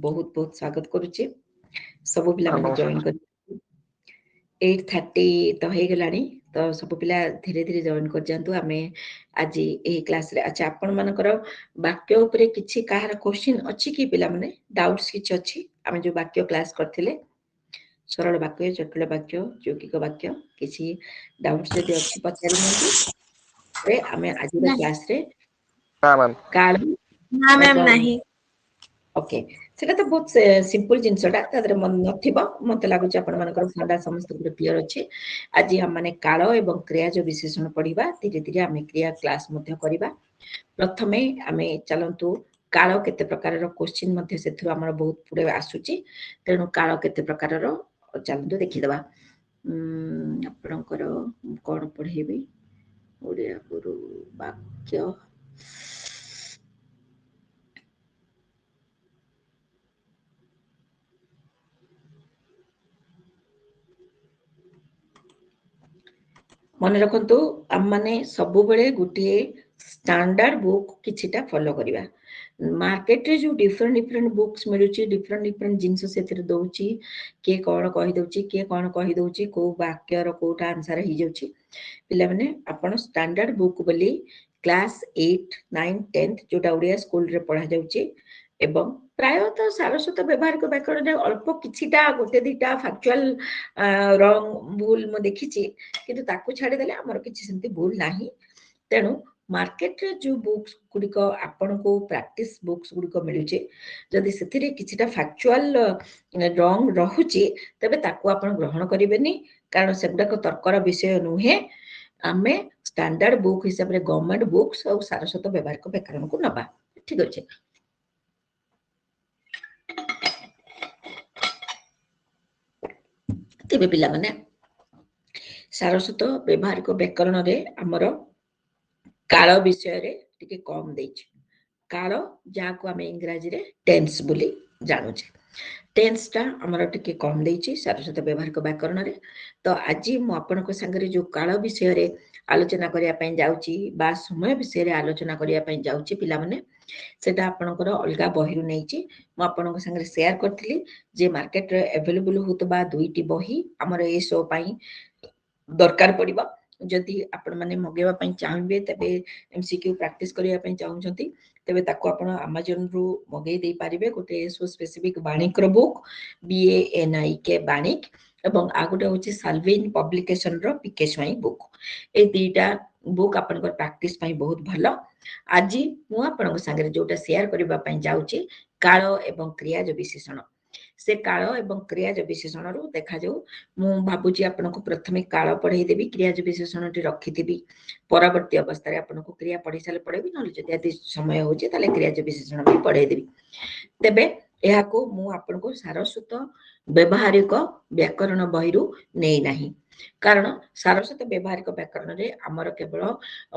बहुत बहुत स्वागत करुच्ची सब पिला माने नमस्कार। जॉइन कर 8:30 तो हे गलानी तो सब पिला धीरे धीरे जॉइन कर जानतु आमे आज ए क्लास रे अच्छा आपण मानकर वाक्य ऊपर किछि काहर क्वेश्चन अछि कि पिला माने डाउट्स किछि अछि आमे जो वाक्य क्लास करथिले सरल वाक्य जटिल वाक्य यौगिक वाक्य किछि डाउट्स जदि अछि पचारि नंतु रे आमे आज रे क्लास रे ना मैम काल ना मैम एवं नहीं ओके सेटा तो बहुत सिंपल जिनसटा तादरे मन नथिबो मते लागुची आपण मानकर फंडा समस्त गुड क्लियर अछि आज हम माने काल एवं क्रिया जो विशेषण पढिबा धीरे धीरे आमे क्रिया क्लास मध्ये करिबा प्रथमे आमे चलंतु काल केते प्रकार रो क्वेश्चन मध्ये सेथु हमर बहुत पुरे आसुची तेनु काल केते प्रकार रो चलंतु देखि देबा आपणकर कोन पढेबी ओडिया गुरु वाक्य मन रखंतु हम माने सब बेले गुटिए स्टैंडर्ड बुक किछिटा फॉलो करिबा मार्केट रे जो डिफरेंट डिफरेंट बुक्स मिलुची डिफरेंट डिफरेंट जिंस सेतिर दउची के कोन कहि दउची के कोन कहि दउची को वाक्य रो कोटा आंसर हि जाउची पिला माने आपण स्टैंडर्ड बुक बोली क्लास 8 9 10th जोटा ओडिया स्कूल रे पढा जाउची एवं प्रायतः सारस्वत व्यवहारिक व्याकरण रे अल्प किछिटा गोटे दिटा फैक्चुअल रंग भूल म देखिची किंतु ताकू छाडी देले हमर किछि सेंति भूल नाही तेनु मार्केट रे जो बुक्स गुडिक आपण को प्रैक्टिस बुक्स गुडिक मिलुचे जदि सेथिरे किछिटा फैक्चुअल रंग रहुची तबे ताकू आपण ग्रहण करिवेनी कारण सेगुडा को तर्कर विषय नुहे आमे स्टैंडर्ड बुक हिसाब रे गवर्नमेंट बुक्स और सारस्वत व्यवहारिक व्याकरण को नबा ठीक अछि तेबे पिला माने सारस्वत व्यवहारिक व्याकरण रे हमर काल विषय रे टिके कम देछि काल जाको आमे इंग्रजी रे टेंस बोली जानुछे टेंस टा हमर टिके कम देछि सारस्वत व्यवहारिक व्याकरण रे तो आज मु आपन को संगे जो काल विषय रे आलोचना करिया पई जाउची बा समय विषय रे आलोचना करिया पई जाउची पिला माने सेटा आपनकर अलगा बहिरु नेछि मु आपन को संगे शेयर करथिली जे मार्केट रे अवेलेबल होतबा दुईटी बही हमर ए शो पई दरकार पड़िबा जदि आपण माने मगेबा पई चाहबे तबे एमसीक्यू प्रैक्टिस करिया पई चाहउछंती तबे ताको आपण Amazon रु मगेई दे पारिबे गोटे सो स्पेसिफिक बाणिक रो बुक BANIK बाणिक एवं आ गोटे होची साल्विन पब्लिकेशन रो पिकेस्वाई बुक ए दीटा बुक आपनकर प्रैक्टिस पई बहुत भलो आज मु आपन संगे जोटा शेयर करिबा पई जाउची काल एवं क्रिया जो विशेषण से काल एवं क्रिया जो विशेषण रु देखा जाऊ मु भाबुची आपन को प्रथमे काल पढाई देबी क्रिया जो विशेषण टी रखि देबी परवर्ती अवस्था रे आपन को क्रिया पढी साले पढेबी न जदि आदि समय होची ताले क्रिया जो विशेषण भी पढाई देबी तबे एहा को मु आपन को सारस्वत व्यवहारिक व्याकरण बहिरु नै नाही कारण सारस्वत व्यवहारिक व्याकरण रे हमर केवल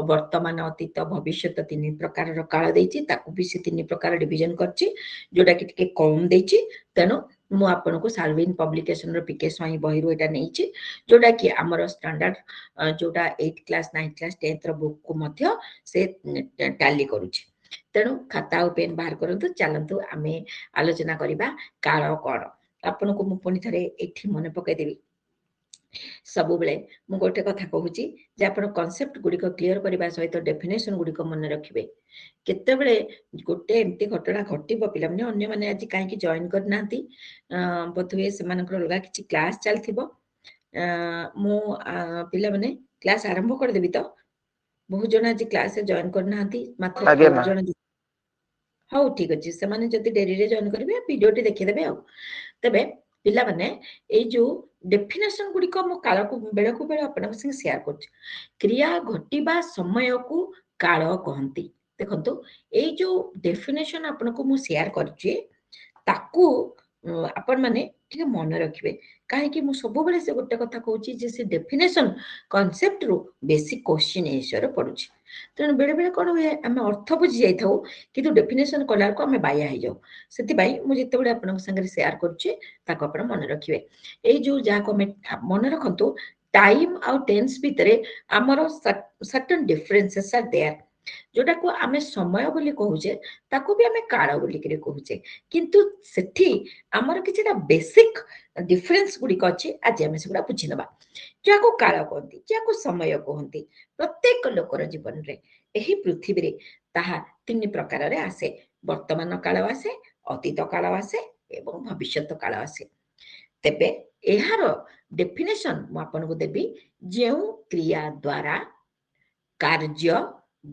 वर्तमान अतीत भविष्यत तीन प्रकार रो काल देछि ताकू भी से तीन प्रकार डिवीजन करछि जोटा कि टिके कम देछि तेनो मु आपन को साल्विन पब्लिकेशन रो पिकेस्वाई बहिरु एटा नेछि जोटा कि हमर स्टैंडर्ड जोटा 8 क्लास 9 क्लास 10th रो बुक को मध्य से टैली करूछि तेनु खाता और पेन बाहर करंतु चलंतु आमे आलोचना करिबा काल कोन आपन को मु पुनी थरे एठी मने पकै देबी सब बेले मु गोटे कथा कहूची जे आपण कांसेप्ट गुडी को क्लियर करबा सहित डेफिनेशन गुडी को मन रखिबे केते बेले गोटे एम्ति घटना घटिबो पिला माने अन्य माने आज काहे कि जॉइन कर नांती बथुए से मानकर लगा किछि क्लास चलथिबो मु पिला माने क्लास आरंभ कर देबी तो बहुत जन आज क्लास जॉइन कर नांती मात्र आगे 4 मैम जन हाउ ठीक अछि से माने जति डेरी रे जॉइन करबे वीडियो टी देखि देबे आ तबे पिला माने ए जो डेफिनेशन गुडी को मो काल को बेले अपन संग शेयर करछि क्रिया घटिबा समय को काल कहंती देखंतु ए जो डेफिनेशन अपन को मु शेयर करछि ताकू आपण माने ठीक मन रखिबे काहे कि मु सब बेले से गोटे कथा कहूची जे से डेफिनेशन कांसेप्ट रो बेसिक क्वेश्चन एसर पडुछि तेणु बेले बेले कोन हुए आमे अर्थ बुझी जाई थाउ किंतु डेफिनेशन कलार को आमे बाया हो जाऊ सेति बाई मु जते बेले आपन संगे शेयर करछि ताको आपण मन रखिबे ए जो जा को मन रखंतु टाइम आउ टेंस भितरे हमरो सर्टेन डिफरेंसेस आर देयर जोटा को आमे समय बोली कहूचे ताको भी आमे काल बोली करे कहूचे किंतु सेठी हमर किछटा बेसिक डिफरेंस गुडी अछि आज आमे सेगुडा बुझी नबा जाको काल कहंती जाको समय कहंती प्रत्येक लोकर जीवन रे एही पृथ्वी रे ताहा तीन प्रकार रे आसे वर्तमान काल आसे अतीत काल आसे एवं भविष्यत काल आसे तेबे एहार डेफिनेशन मु आपनको देबी जेउ क्रिया द्वारा कार्य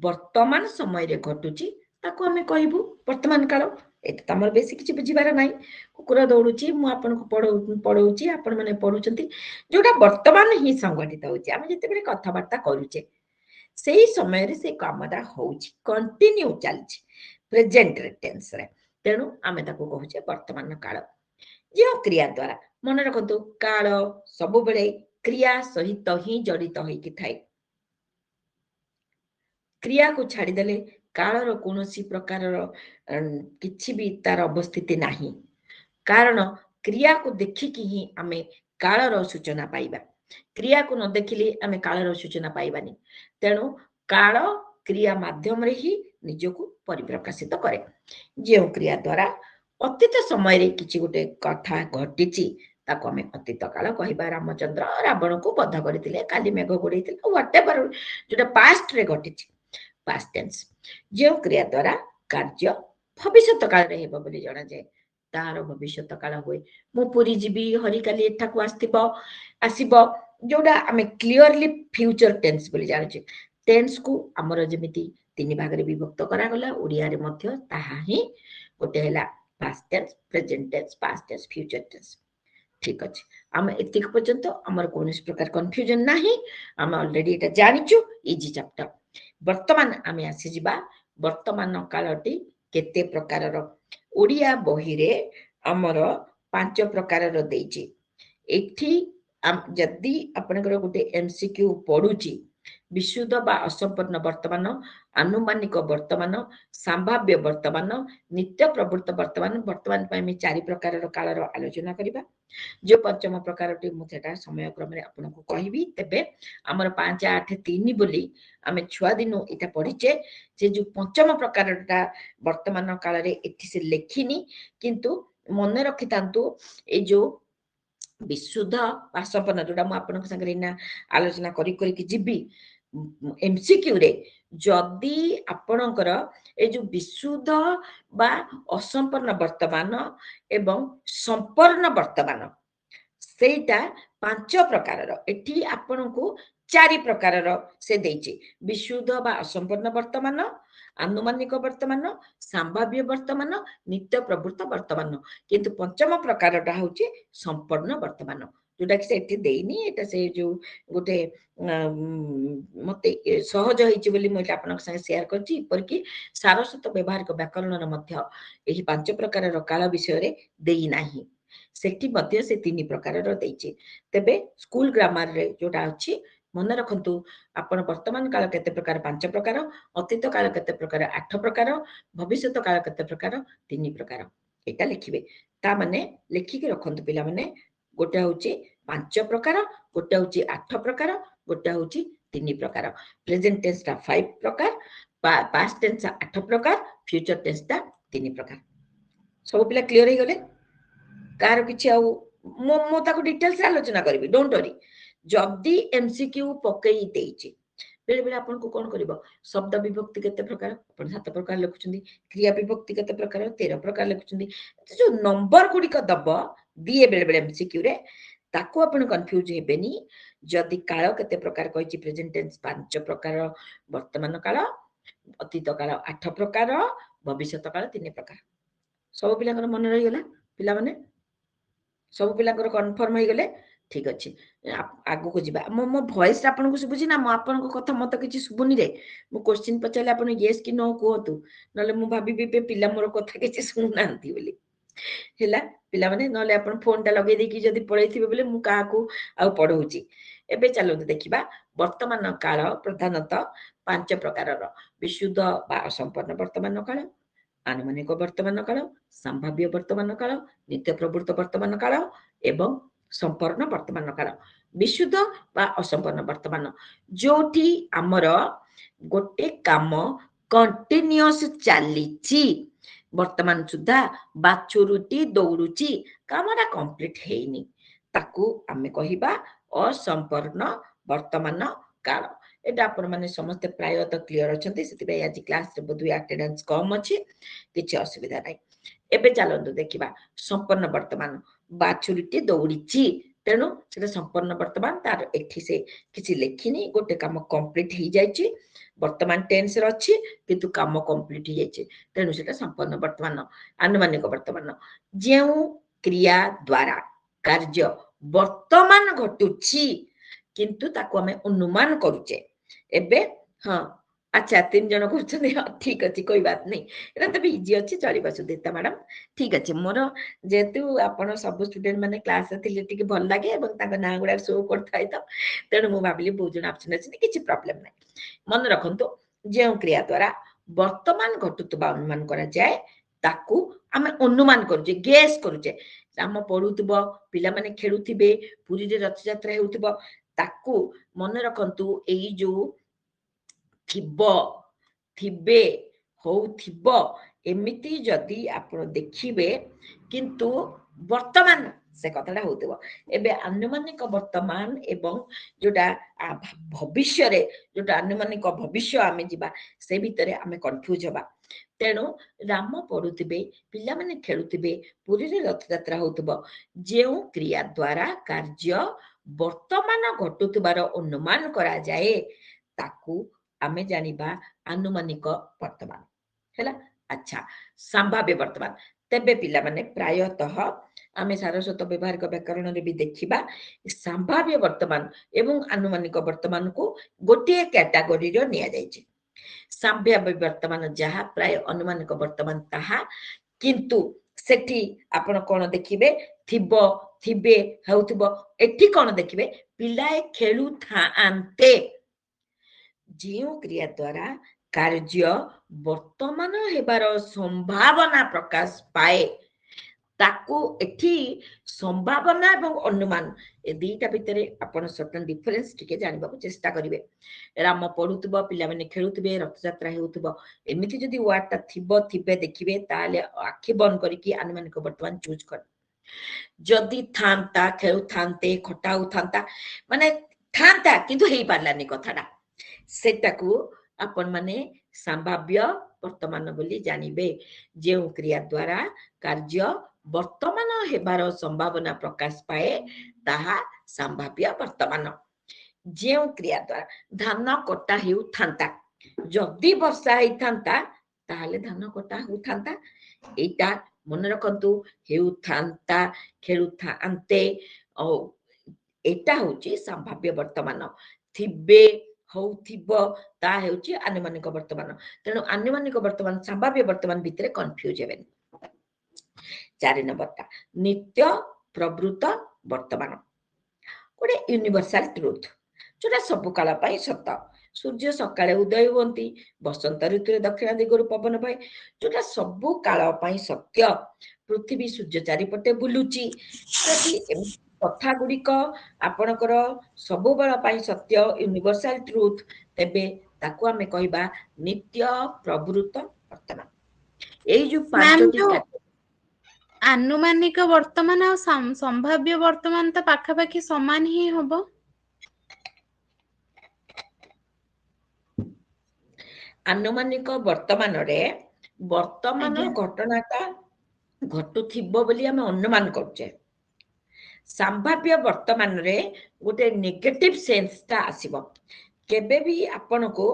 वर्तमान समय रे घटुची ताको हमें कहबू वर्तमान काल एत तमर बेसी किछि बुझिबार नाही कुकुर दौड़ुची मु आपनको पढौची आपण माने पढुचंती जोटा वर्तमान ही संगठित होची आमे जते बेले कथा वार्ता करूचे सेही समय रे से कामदा होउची कंटिन्यू चलची प्रेजेंट टेंस रे तेणु आमे ताको कहूचे वर्तमान काल जे क्रिया द्वारा मन रखंतु काल सब बेले क्रिया सहित ही जड़ित होई कि थाए क्रिया को छाड़देले कालर कौन प्रकार किसी भी तार अवस्थिति नाही कारण क्रिया को देखिकी ही आमे कालर सूचना पाइबा क्रिया को न देखिले आमे कालर सूचना पाइबानी तेणु काल क्रिया माध्यम रे ही निजको परिप्रकाशित करे जे क्रिया द्वारा अतीत समय रे किछि गोटे कथा घटिछि ताको आमे अतीत काल कहिबा रामचंद्र रावण को बध करथिले काली मेघ गोडैथिले व्हाटएवर जोटा पास्ट रे घटिछि पास्ट टेंस जो क्रिया द्वारा कार्य भविष्यत काल रे हेबो बोली जणा जाय तार भविष्यत काल होय मु पुरी जीवी हरिकाली एठाकू आसीबो जोटा आमे क्लियरली फ्यूचर टेंस बोली जानुचे टेंस को हमर जेमिति तीन भाग रे विभक्त करा गला ओडिया रे मध्य ताहा ही गोटे हैला past tense present tense past tense future tense ठीक अछि आमे एतिक पर्यंत हमर कोनोस प्रकार कंफ्यूजन नाही आमे ऑलरेडी एटा जानिचु इजी चैप्टर वर्तमान आमे आसी जिबा वर्तमान कालटी केते प्रकारर ओडिया बही रे हमर पांच प्रकारर देइची एठी जदि आपनकर गोटे एमसीक्यू पढुची विशुद्ध बा असंपूर्ण वर्तमान आनुमानिक वर्तमान संभाव्य वर्तमान नित्य प्रवृत्त वर्तमान वर्तमान पय मी चारि प्रकारर कालर आलोचना करिबा जो पंचम प्रकारटी मु सेटा समय क्रम रे आपनको कहिबी तेबे हमर 5 8 3 बोली आमे छुआ दिनो एटा पढिचे जे जो पंचम प्रकारटा वर्तमान काल रे एठी से लेखिनी किंतु मने रखितांतु ए जो विशुद्ध आसपन जोटा मु आपनक संगे ना आलोचना करी करी कि जिबी एमसीक्यू रे जदि आपणकर ए जो विशुद्ध बा असंपूर्ण वर्तमान एवं संपूर्ण वर्तमान ସେଇଟା ପାଞ୍ଚ ପ୍ରକାରର ଏଠି ଆପଣଙ୍କୁ ଚାରି ପ୍ରକାରର ସେ ଦେଇଛି ବିଶୁଦ୍ଧ ବା ଅସମ୍ପୂର୍ଣ୍ଣ ବର୍ତ୍ତମାନ ଆନୁମାନିକ ବର୍ତ୍ତମାନ ସମ୍ଭାବ୍ୟ ବର୍ତ୍ତମାନ ନିତ୍ୟ ପ୍ରବୃତ୍ତ ବର୍ତ୍ତମାନ କିନ୍ତୁ ପଞ୍ଚମ ପ୍ରକାରଟା ହଉଛି ସମ୍ପୂର୍ଣ୍ଣ ବର୍ତ୍ତମାନ ଯୋଉଟା କି ସେଠି ଦେଇନି ଏଟା ସେ ଯୋଉ ଗୋଟେ ମତେ ସହଜ ହେଇଛି ବୋଲି ମୁଁ ଏଟା ଆପଣଙ୍କ ସାଙ୍ଗେ ସେୟାର କରିଛି ଏପରିକି ସାରସ୍ୱତ ବ୍ୟବହାରିକ ବ୍ୟାକରଣର ମଧ୍ୟ ଏହି ପାଞ୍ଚ ପ୍ରକାରର କାଳ ବିଷୟରେ ଦେଇନାହିଁ ସେଠି ମଧ୍ୟ ସେ ତିନି ପ୍ରକାରର ଦେଇଛି ତେବେ ସ୍କୁଲ ଗ୍ରାମାର ରେ ଯୋଉଟା ଅଛି ମନେ ରଖନ୍ତୁ ଆପଣ ବର୍ତ୍ତମାନ କାଳ କେତେ ପ୍ରକାର ପାଞ୍ଚ ପ୍ରକାର ଅତୀତ କାଳ କେତେ ପ୍ରକାର ଆଠ ପ୍ରକାର ଭବିଷ୍ୟତ କାଳ କେତେ ପ୍ରକାର ତିନି ପ୍ରକାର ଏଟା ଲେଖିବେ ତା ମାନେ ଲେଖିକି ରଖନ୍ତୁ ପିଲାମାନେ ଗୋଟେ ହଉଛି ପାଞ୍ଚ ପ୍ରକାର ଗୋଟେ ହଉଛି ଆଠ ପ୍ରକାର ଗୋଟେ ହଉଛି ତିନି ପ୍ରକାର ପ୍ରେଜେଣ୍ଟ ଟେନ୍ସ ଟା 5 ପ୍ରକାର ପାଷ୍ଟ ଟେନ୍ସ ଟା 8 ପ୍ରକାର ଫ୍ୟୁଚର ଟେନ୍ସ ଟା 3 ପ୍ରକାର ସବୁ ପିଲା କ୍ଲିୟର ହେଇଗଲେ कार किछि आउ मो ताको डिटेल्स आलोचना करबी डोंट वरी जदी एमसीक्यू पकई देइछि बेले बेले आपन को कोन करबो शब्द विभक्ति केते प्रकार अपन 7 प्रकार लिखुछंदी क्रिया विभक्ति केते प्रकार 13 प्रकार लिखुछंदी जो नंबर गुडी को दबो दिए बेले बेले एमसीक्यू रे ताको अपन कंफ्यूज हेबेनी जदी काल केते प्रकार कहिछि प्रेजेंट टेंस 5 प्रकार वर्तमान काल अतीत काल 8 प्रकार भविष्यत काल 3 प्रकार सब पिला मन रही गला पिला माने सब पिला कन्फर्म हो गले ठीक अच्छे आगु को जीवा मो वॉइस आपन को सुबुची ना मो आपन को कथा मत किछि सुबुनी रे मो क्वेश्चन पचाले आपन यस कि नो कहतु नले मु भाबी बे पिला मोर कथा किछि सुनु नांती बोली हैला पिला माने नले आपन फोन टा लगे देकी जदी पळैथिबे बोले मु का को आ पढौची एबे चलो देखिबा वर्तमान काल प्रधानतः पांच प्रकारर विशुद्ध बा असंपूर्ण वर्तमान काल आनुमानिक वर्तमान काल संभाव्य वर्तमान काल नित्य प्रवृत्त वर्तमान काल एवं संपूर्ण वर्तमान काल विशुद्ध बा असंपूर्ण वर्तमान जोठी आमर गोटे काम कंटिन्यूअस चलीची वर्तमान सुधा बाछुरुटी दौड़ुची कामटा कंप्लीट हेनी ताकू आमे कहिबा असंपूर्ण वर्तमान काल एटा आपण माने समस्त प्रायत क्लियर अछंती सेति आज क्लास रे बोधुए अटेंडेंस कम अछि किछि असुविधा नै एबे चलंतु देखिबा संपूर्ण वर्तमान बाछुरीटी दौड़ीची तेणु सेटा संपूर्ण वर्तमान तार एठी से किछि लेखिनी गोटे काम कंप्लीट ही जायछि वर्तमान टेंस रे अछि किंतु काम कंप्लीट ही जायछि तेणु सेटा संपूर्ण वर्तमान अनुमानिक वर्तमान जेउ क्रिया द्वारा कार्य वर्तमान घटुछि किंतु ताको हमें अनुमान करूचे एबे हाँ अच्छा 3 जन करछन ठीक अछि कोई बात नहीं एटा तो भी इजी अछि चलिबा सुदेता मैडम ठीक अछि मोर जेतु आपण सब स्टूडेंट माने क्लास रे थिले टिके भल लागे एवं ताका ना गुडा शो करथाय त तेणु मु भाबिली बहुत जन ऑप्शन अछि किछि प्रॉब्लम नै मन रखंतु जेउ क्रिया द्वारा वर्तमान घटुतबा अनुमान करा जाय ताकू आमे अनुमान करूचे गेस करूचे आम पढुतबो पिला माने खेलुथिबे पुरी रे रथ यात्रा हेउतबो ताकू मन रखंतु एई जो थिबो थिबे होउथिबो एमिति जदि आपण देखिबे किंतु वर्तमान से कथाटा होउथिबो एबे अनुमानिक वर्तमान एवं जोटा भविष्य रे जोटा अनुमानिक भविष्य आमे जिबा से भितरे आमे कंफ्यूज होबा तेणु राम पढुथिबे पिला माने खेलुथिबे पुरी रे रथ यात्रा होउथिबो जेउ क्रिया द्वारा कार्य वर्तमान घटुथिबार अनुमान करा जाए ताकू आमे जानिबा अनुमानिक वर्तमान हैला अच्छा संभाव्य वर्तमान तेबे पिला माने प्रायतः आमे सारस्वत व्यवहारिक व्याकरण रे भी देखिबा संभाव्य वर्तमान एवं अनुमानिक वर्तमान को गोटे कैटेगरी रो निया जायछि संभाव्य वर्तमान जहा प्राय अनुमानिक वर्तमान ताहा किंतु सेठी आपण कोन देखिबे थिबो थिबे हेउथिबो एठी कोन देखिबे पिलाए खेलु थाआंते जेउ क्रिया द्वारा कार्य वर्तमान हेबार संभावना प्रकाश पाए ताकू एठी संभावना एवं अनुमान ए दीटा भितरे आपण सर्टेन डिफरेंस टिके जानिबाकू चेष्टा करिवे राम पढुतबो पिला माने खेलुतबे रथ यात्रा हेउतबो एमिति जदि वर्डटा थिबो थिबे देखिबे ताले आखि बंद करिकि अनुमानिक वर्तमान चूज कर जदि थांता खेलु थांते खटाउ थांता माने थांता किंतु हेई पारलानी कथाटा सेटाकू आपण माने संभाव्य वर्तमान बोली जानिबे जेउ क्रिया द्वारा कार्य वर्तमान हेबार संभावना प्रकाश पाए ताहा संभाव्य वर्तमान जेउ क्रिया द्वारा धान कटा हेउ थांता जदि वर्षा हेई थांता ताहले धान कटा हेउ थांता एटा मन रखंतु हेउ थांता खेलु थांते ओ एटा होची संभाव्य वर्तमान थिबे होउथिबो ता हेउची अनुमानिक वर्तमान तेणु अनुमानिक वर्तमान संभाव्य वर्तमान भितरे कंफ्यूज हेबेन 4 नंबरटा नित्य प्रवृत्त वर्तमान गोटे यूनिवर्सल ट्रुथ जोटा सब काल पाई सत्य सूर्य सकाळे उदय हुअंती बसंत ऋतु दक्षिण दिगरु पवन भय जोटा सब काल पाई सत्य पृथ्वी सूर्य चारिपटे बुलुची जदि कथा गुड़िक आपणकर सब बेला पाई सत्य यूनिवर्सल ट्रुथ तेबे ताकू आमे कहिबा नित्य प्रवृत्त वर्तमान एई जो पांचटी आनुमानिक वर्तमान और संभाव्य वर्तमान तो पाखापाखि समान ही होबो आनुमानिक वर्तमान रे वर्तमान घटनाटा घटुथिबो बोली आमे अनुमान करछे संभाव्य वर्तमान रे गोटे नेगेटिव सेंस ता आसीबो केबे भी आपण को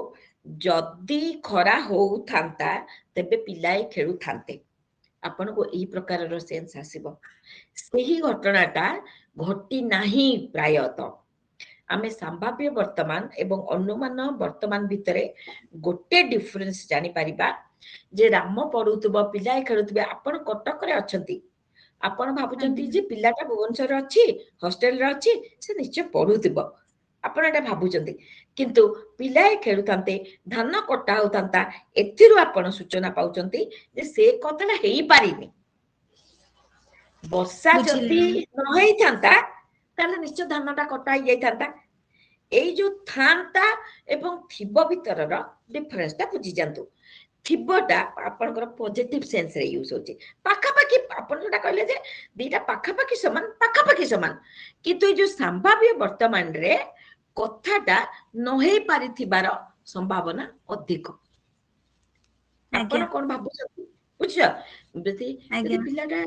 जदि खरा होउ थांता तेबे पिलाए खेलु थांते आपण को एही प्रकार रो सेंस आसीबो सेही घटनाटा घटी नाही प्रायत आमे संभाव्य वर्तमान एवं अनुमान वर्तमान भितरे गोटे डिफरेंस जानि परिबा जे राम पढुतबो पिलाए खेलुतबे आपण कटक रे अछंती आपण भाबुचंती जे पिलाटा भुवनेश्वर अछि हॉस्टल रे अछि से निश्चय पढुतबो आपण एटा भाबुचंती किंतु पिलाए खेलुतांते धान कटा होतांता एथिरु आपण सूचना पाउचंती जे से कथाटा हेई पारिनी वर्षा जदि न हेई थांता ताले निश्चय धानटा कटा ही जाइथांता एई जो थांता एवं थिबो भितरर डिफरेंसटा बुझी जांतु थिबोटा आपनकर पॉजिटिव सेंस रे यूज होची पाखापाखी आपण जोटा कहले जे दीटा पाखापाखी समान किंतु जो संभाव्य वर्तमान रे कथाटा नहे पारिथिबार संभावना अधिक आपण कोन भाबुछथि बुझियो जदि आज्ञा पिलाटा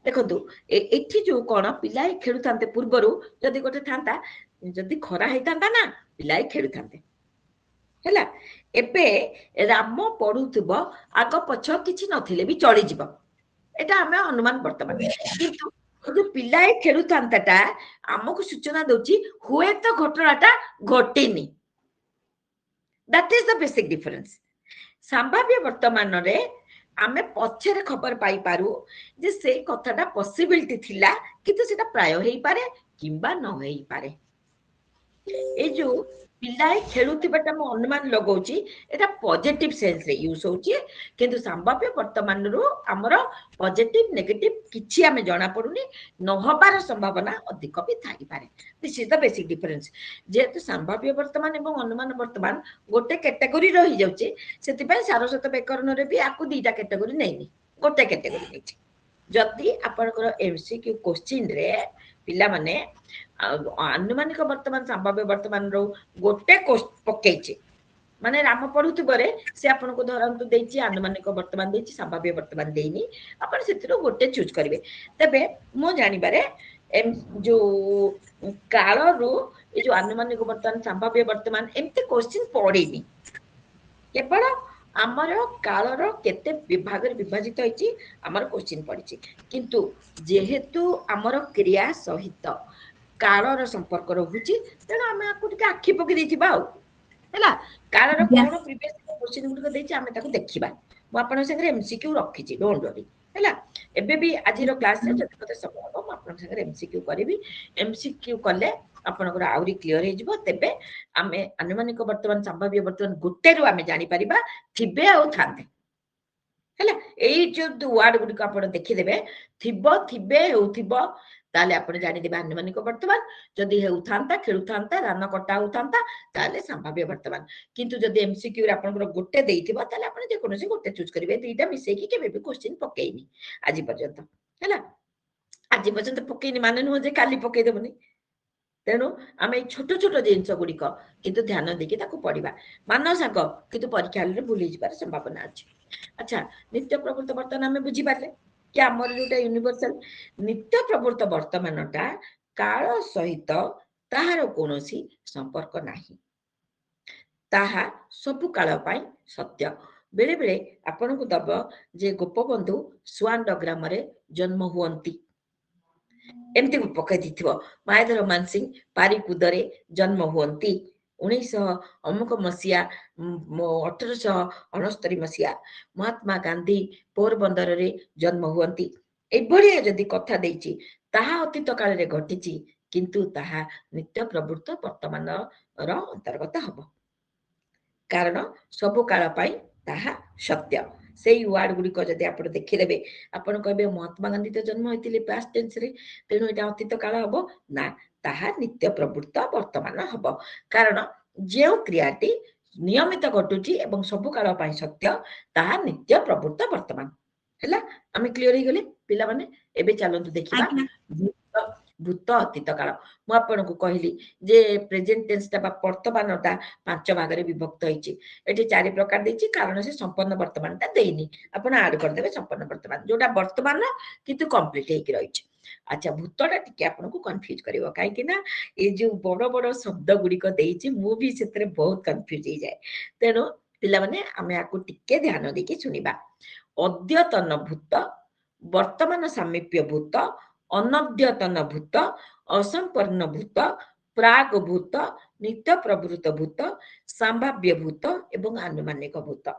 देखंतु एठी जो कोन पिला खेलुथांते पूर्वरु जदि गोटे थांता जदि खरा हेतांता ना पिला खेलुथांते हैला एबे राम पढुथबो आग पछ किछि नथिले भी चली जिवो एटा हमें अनुमान वर्तमान किंतु जो पिला खेलुथांताटा हमकु सूचना दोची हुए तो घटनाटा घटेनी that is the basic difference संभाव्य वर्तमान रे आमे पछरे खबर पाई पारू जे से कथाटा पॉसिबिलिटी थिला किंतु सेटा प्राय हेई पारे किंबा न हेई पारे ए जो पिलाए खेलुथिबाटा म अनुमान लगौची एटा पॉजिटिव सेंस रे यूज होची किंतु संभाव्य वर्तमान रो हमरो पॉजिटिव नेगेटिव किछि आमे जणा पडुनी न हबार संभावना अधिक भी थाई पारे this is the basic difference जेतु संभाव्य वर्तमान एवं अनुमान वर्तमान गोटे कैटेगरी रही जाउची सेति पय सारस्वत व्याकरण रे भी आकु दीटा कैटेगरी नैनी गोटे कैटेगरी नैची जदि आपनकर एमसीक्यू क्वेश्चन रे पिला माने आनुमानिक वर्तमान संभाव्य वर्तमान रो गोटे पकेइचे माने राम पढुथिबरे से आपन को धरंतु देछि आनुमानिक वर्तमान देछि संभाव्य वर्तमान देइनी आपन सेतिरो गोटे चूज करिवे तबे मो जानि बारे जो काल रो ए जो आनुमानिक वर्तमान संभाव्य वर्तमान एमते क्वेश्चन पढेनी केवल आमर कालर केते विभाग रे विभाजित होइछि आमर क्वेश्चन पढिछि किंतु जेहेतु आमर क्रिया सहित कालर संपर्क रहुछि तेणु आमे आकु टिके आखि पकि दैथिबा हैला कालर कोन प्रीवियस क्वेश्चन गुड दैछि आमे ताकु देखिबा मो आपन संगे एमसीक्यू रखिछि डोंट वरी हैला एबे भी आजिरो क्लास रे जति कते समय हो मो आपन संगे एमसीक्यू करबी एमसीक्यू कले आपनकर आउरी क्लियर हे जिवो तेबे आमे अनुमानिक वर्तमान संभाव्य वर्तमान गोटे रु आमे जानि परिबा थिबे आ थांते हैला एई जो वर्ड गुडी को आपण देखि देबे थिबो थिबे हेउथिबो ताले आपण जानि देबे अनुमानिक वर्तमान जदि हेउथांता खेलुथांता रान कटा होथांता ताले संभाव्य वर्तमान किंतु जदि एमसीक्यू रे आपनकर गोटे देइथिबो ताले आपण जे कोनोसी गोटे चूज करिवे दुईटा मिसै कि केबे भी क्वेश्चन पकेइनी आजि पर्यंत हैला आजि पर्यंत पकेइनी माने नु जे काली पकेइ देबनी तेणु आम छोट छोट जिनस गुड़िक किंतु ध्यान देकी ताकू पढ़ा मान साग किंतु परीक्षा भूली जाबार संभावना अच्छी अच्छा नित्य प्रवृत्त वर्तमान आम बुझीपारे कि आमर जोटा यूनिवर्सल नित्य प्रवृत्त वर्तमानटा काल सहित ताहार कोनोसी संपर्क नाही ताहा सबु काल पाई सत्य बेले बेले आपन को दब जे गोपबंधु स्वान ग्राम रे जन्म हुअंती एमती पकई दिथिबो मायाधर मानसिंह पारिकुदरे जन्म हुअंती 1900 अमुक मसिया 1869 मसिया महात्मा गांधी पोरबंदर रे जन्म हुअंती एभलिया जदि कथा देछि ताहा अतीत काल रे घटिछि किंतु ताहा नित्य प्रवृत्त वर्तमान रो अंतर्गत हबो कारण सब काल पाई ताहा सत्य से वर्ड गुड़िक जदि आप देखिदेवे आपन कहबे महात्मा गांधी तो जन्म होइतिले पास्ट टेंस रे तेणु एटा अतीत काल हबो ना ताहा नित्य प्रवृत्त वर्तमान हबो कारण जे क्रियाटी नियमित घटुची एवं सब काल पाई सत्य ताहा नित्य प्रवृत्त वर्तमान हैला आमे क्लियर ही गले पिला माने एबे चलंतु देखिबा भूत अतीत काल मु आपन को कहली जे प्रेजेंट टेंस ता वर्तमानटा पांच भाग रे विभक्त होइची एठी चारि प्रकार देछि कारण से संपन्न वर्तमान ता देइनी आपण ऐड कर देबे संपन्न वर्तमान जोटा वर्तमान किंतु कंप्लीट हे कि रहिछि अच्छा भूतटा टिके आपन को कंफ्यूज करिवो काहे कि ना ए जो बड़ बड़ शब्द गुडी को देछि मु भी सेतरे बहुत कंफ्यूज हे जाय तेनो पिला माने आमे आकु टिके ध्यान देकी सुनिबा अद्यतन भूत वर्तमान सामीप्य भूत अनद्यतन भूत असंपन्न भूत प्राग भूत नित्य प्रवृत्त भूत संभाव्य भूत एवं आनुमानिक भूत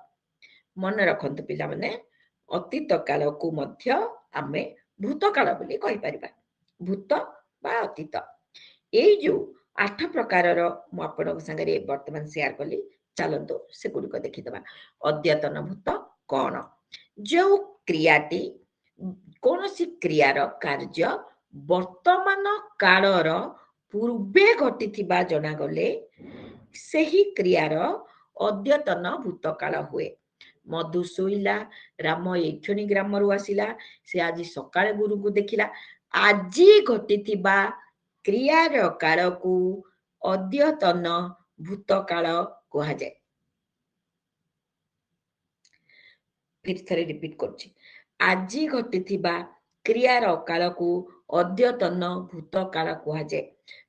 मन रखंतु पिला माने अतीत काल को मध्य आमे भूत काल बोली कहि परिबा भूत बा अतीत एई जो 8 प्रकार रो मु आपन संगे वर्तमान शेयर कली चलंतु से गुडी को देखि दबा अद्यतन भूत कोन जो क्रियाटी कोनोसी क्रियार कार्य ବର୍ତ୍ତମାନ କାଳର ପୂର୍ବେ ଘଟିଥିବା ଜଣାଗଲେ ସେହି କ୍ରିୟାର ଅଦ୍ୟତନ ଭୂତକାଳ ହୁଏ। ମଧୁ ଶୋଇଲା, ରାମ ଏକ୍ଷଣି ଗ୍ରାମରୁ ଆସିଲା, ସେ ଆଜି ସକାଳେ ଗୁରୁଙ୍କୁ ଦେଖିଲା। ଆଜି ଘଟିଥିବା କ୍ରିୟାର କାଳକୁ ଅଦ୍ୟତନ ଭୂତକାଳ କୁହାଯାଏ। ଥରେ ରିପିଟ୍ କରୁଛି, ଆଜି ଘଟିଥିବା କ୍ରିୟାର କାଳକୁ ଅଦ୍ୟତନ ଭୂତକାଳ କୁହାଯାଏ।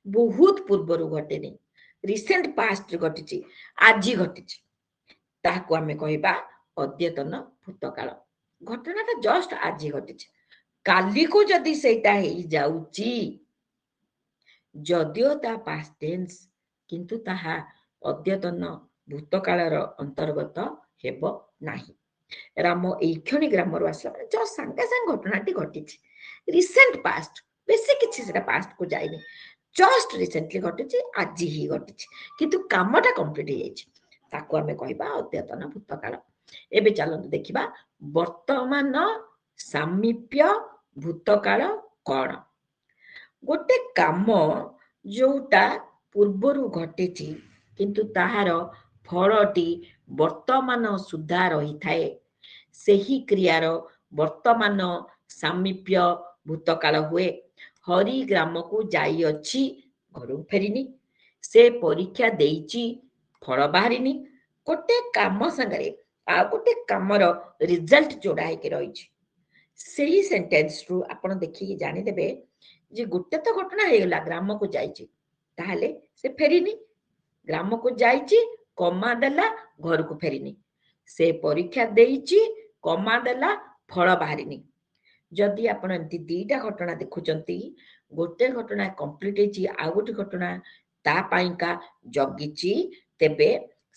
ବହୁତ ପୂର୍ବରୁ ଘଟିନି, ରିସେଣ୍ଟ ପାଷ୍ଟରେ ଘଟିଛି, ଆଜି ଘଟିଛି, ତାହାକୁ ଆମେ କହିବା ଅଦ୍ୟତନ ଭୂତକାଳ। ଘଟଣାଟା ଜଷ୍ଟ ଆଜି ଘଟିଛି, କାଲିକୁ ଯଦି ସେଇଟା ହେଇଯାଉଛି, ଯଦିଓ ତା ପାଷ୍ଟ ଟେନ୍ସ, କିନ୍ତୁ ତାହା ଅଦ୍ୟତନ ଭୂତକାଳର ଅନ୍ତର୍ଗତ ହେବ ନାହିଁ। ରାମ ଏଇକ୍ଷଣି ଗ୍ରାମରୁ ଆସିଲା, ଜଷ୍ଟ ସାଙ୍ଗେ ସାଙ୍ଗେ ଘଟଣାଟି ଘଟିଛି, ରିସେଣ୍ଟ ପାଷ୍ଟ, ବେଶୀ କିଛି ସେଟା ପାଷ୍ଟକୁ ଯାଇନି, ଜଷ୍ଟ ରିସେଣ୍ଟଲି ଘଟିଛି, ଆଜି ହିଁ ଘଟିଛି, କିନ୍ତୁ କାମଟା କମ୍ପ୍ଲିଟ ହେଇଯାଇଛି, ତାକୁ ଆମେ କହିବା ଅଦ୍ୟତନ ଭୂତକାଳ। ଏବେ ଚାଲନ୍ତୁ ଦେଖିବା ବର୍ତ୍ତମାନ ସାମୀପ୍ୟ ଭୂତକାଳ କଣ। ଗୋଟେ କାମ ଯୋଉଟା ପୂର୍ବରୁ ଘଟିଛି କିନ୍ତୁ ତାହାର ଫଳଟି ବର୍ତ୍ତମାନ ସୁଦ୍ଧା ରହିଥାଏ, ସେହି କ୍ରିୟାର ବର୍ତ୍ତମାନ ସାମୀପ୍ୟ ଭୂତକାଳ ହୁଏ। ହରି ଗ୍ରାମକୁ ଯାଇଅଛି, ଘରକୁ ଫେରିନି, ସେ ପରୀକ୍ଷା ଦେଇଛି, ଫଳ ବାହାରିନି। ଗୋଟେ କାମ ସାଙ୍ଗରେ ଆଉ ଗୋଟେ କାମର ରିଜଲ୍ଟ ଯୋଡା ହେଇକି ରହିଛି, ସେହି ସେଣ୍ଟେନ୍ସରୁ ଆପଣ ଦେଖିକି ଜାଣିଦେବେ ଯେ ଗୋଟେ ତ ଘଟଣା ହେଇଗଲା, ଗ୍ରାମକୁ ଯାଇଛି, ତାହେଲେ ସେ ଫେରିନି, ଗ୍ରାମକୁ ଯାଇଛି, କମା ଦେଲା, ଘରକୁ ଫେରିନି, ସେ ପରୀକ୍ଷା ଦେଇଛି, କମା ଦେଲା, ଫଳ ବାହାରିନି। ଯଦି ଆପଣ ଏମିତି ଦିଟା ଘଟଣା ଦେଖୁଛନ୍ତି, ଗୋଟେ ଘଟଣା କମ୍ପ୍ଲିଟ ହେଇଛି, ଆଉ ଗୋଟେ ଘଟଣା ତା ପାଇଁକା ଜଗିଛି, ତେବେ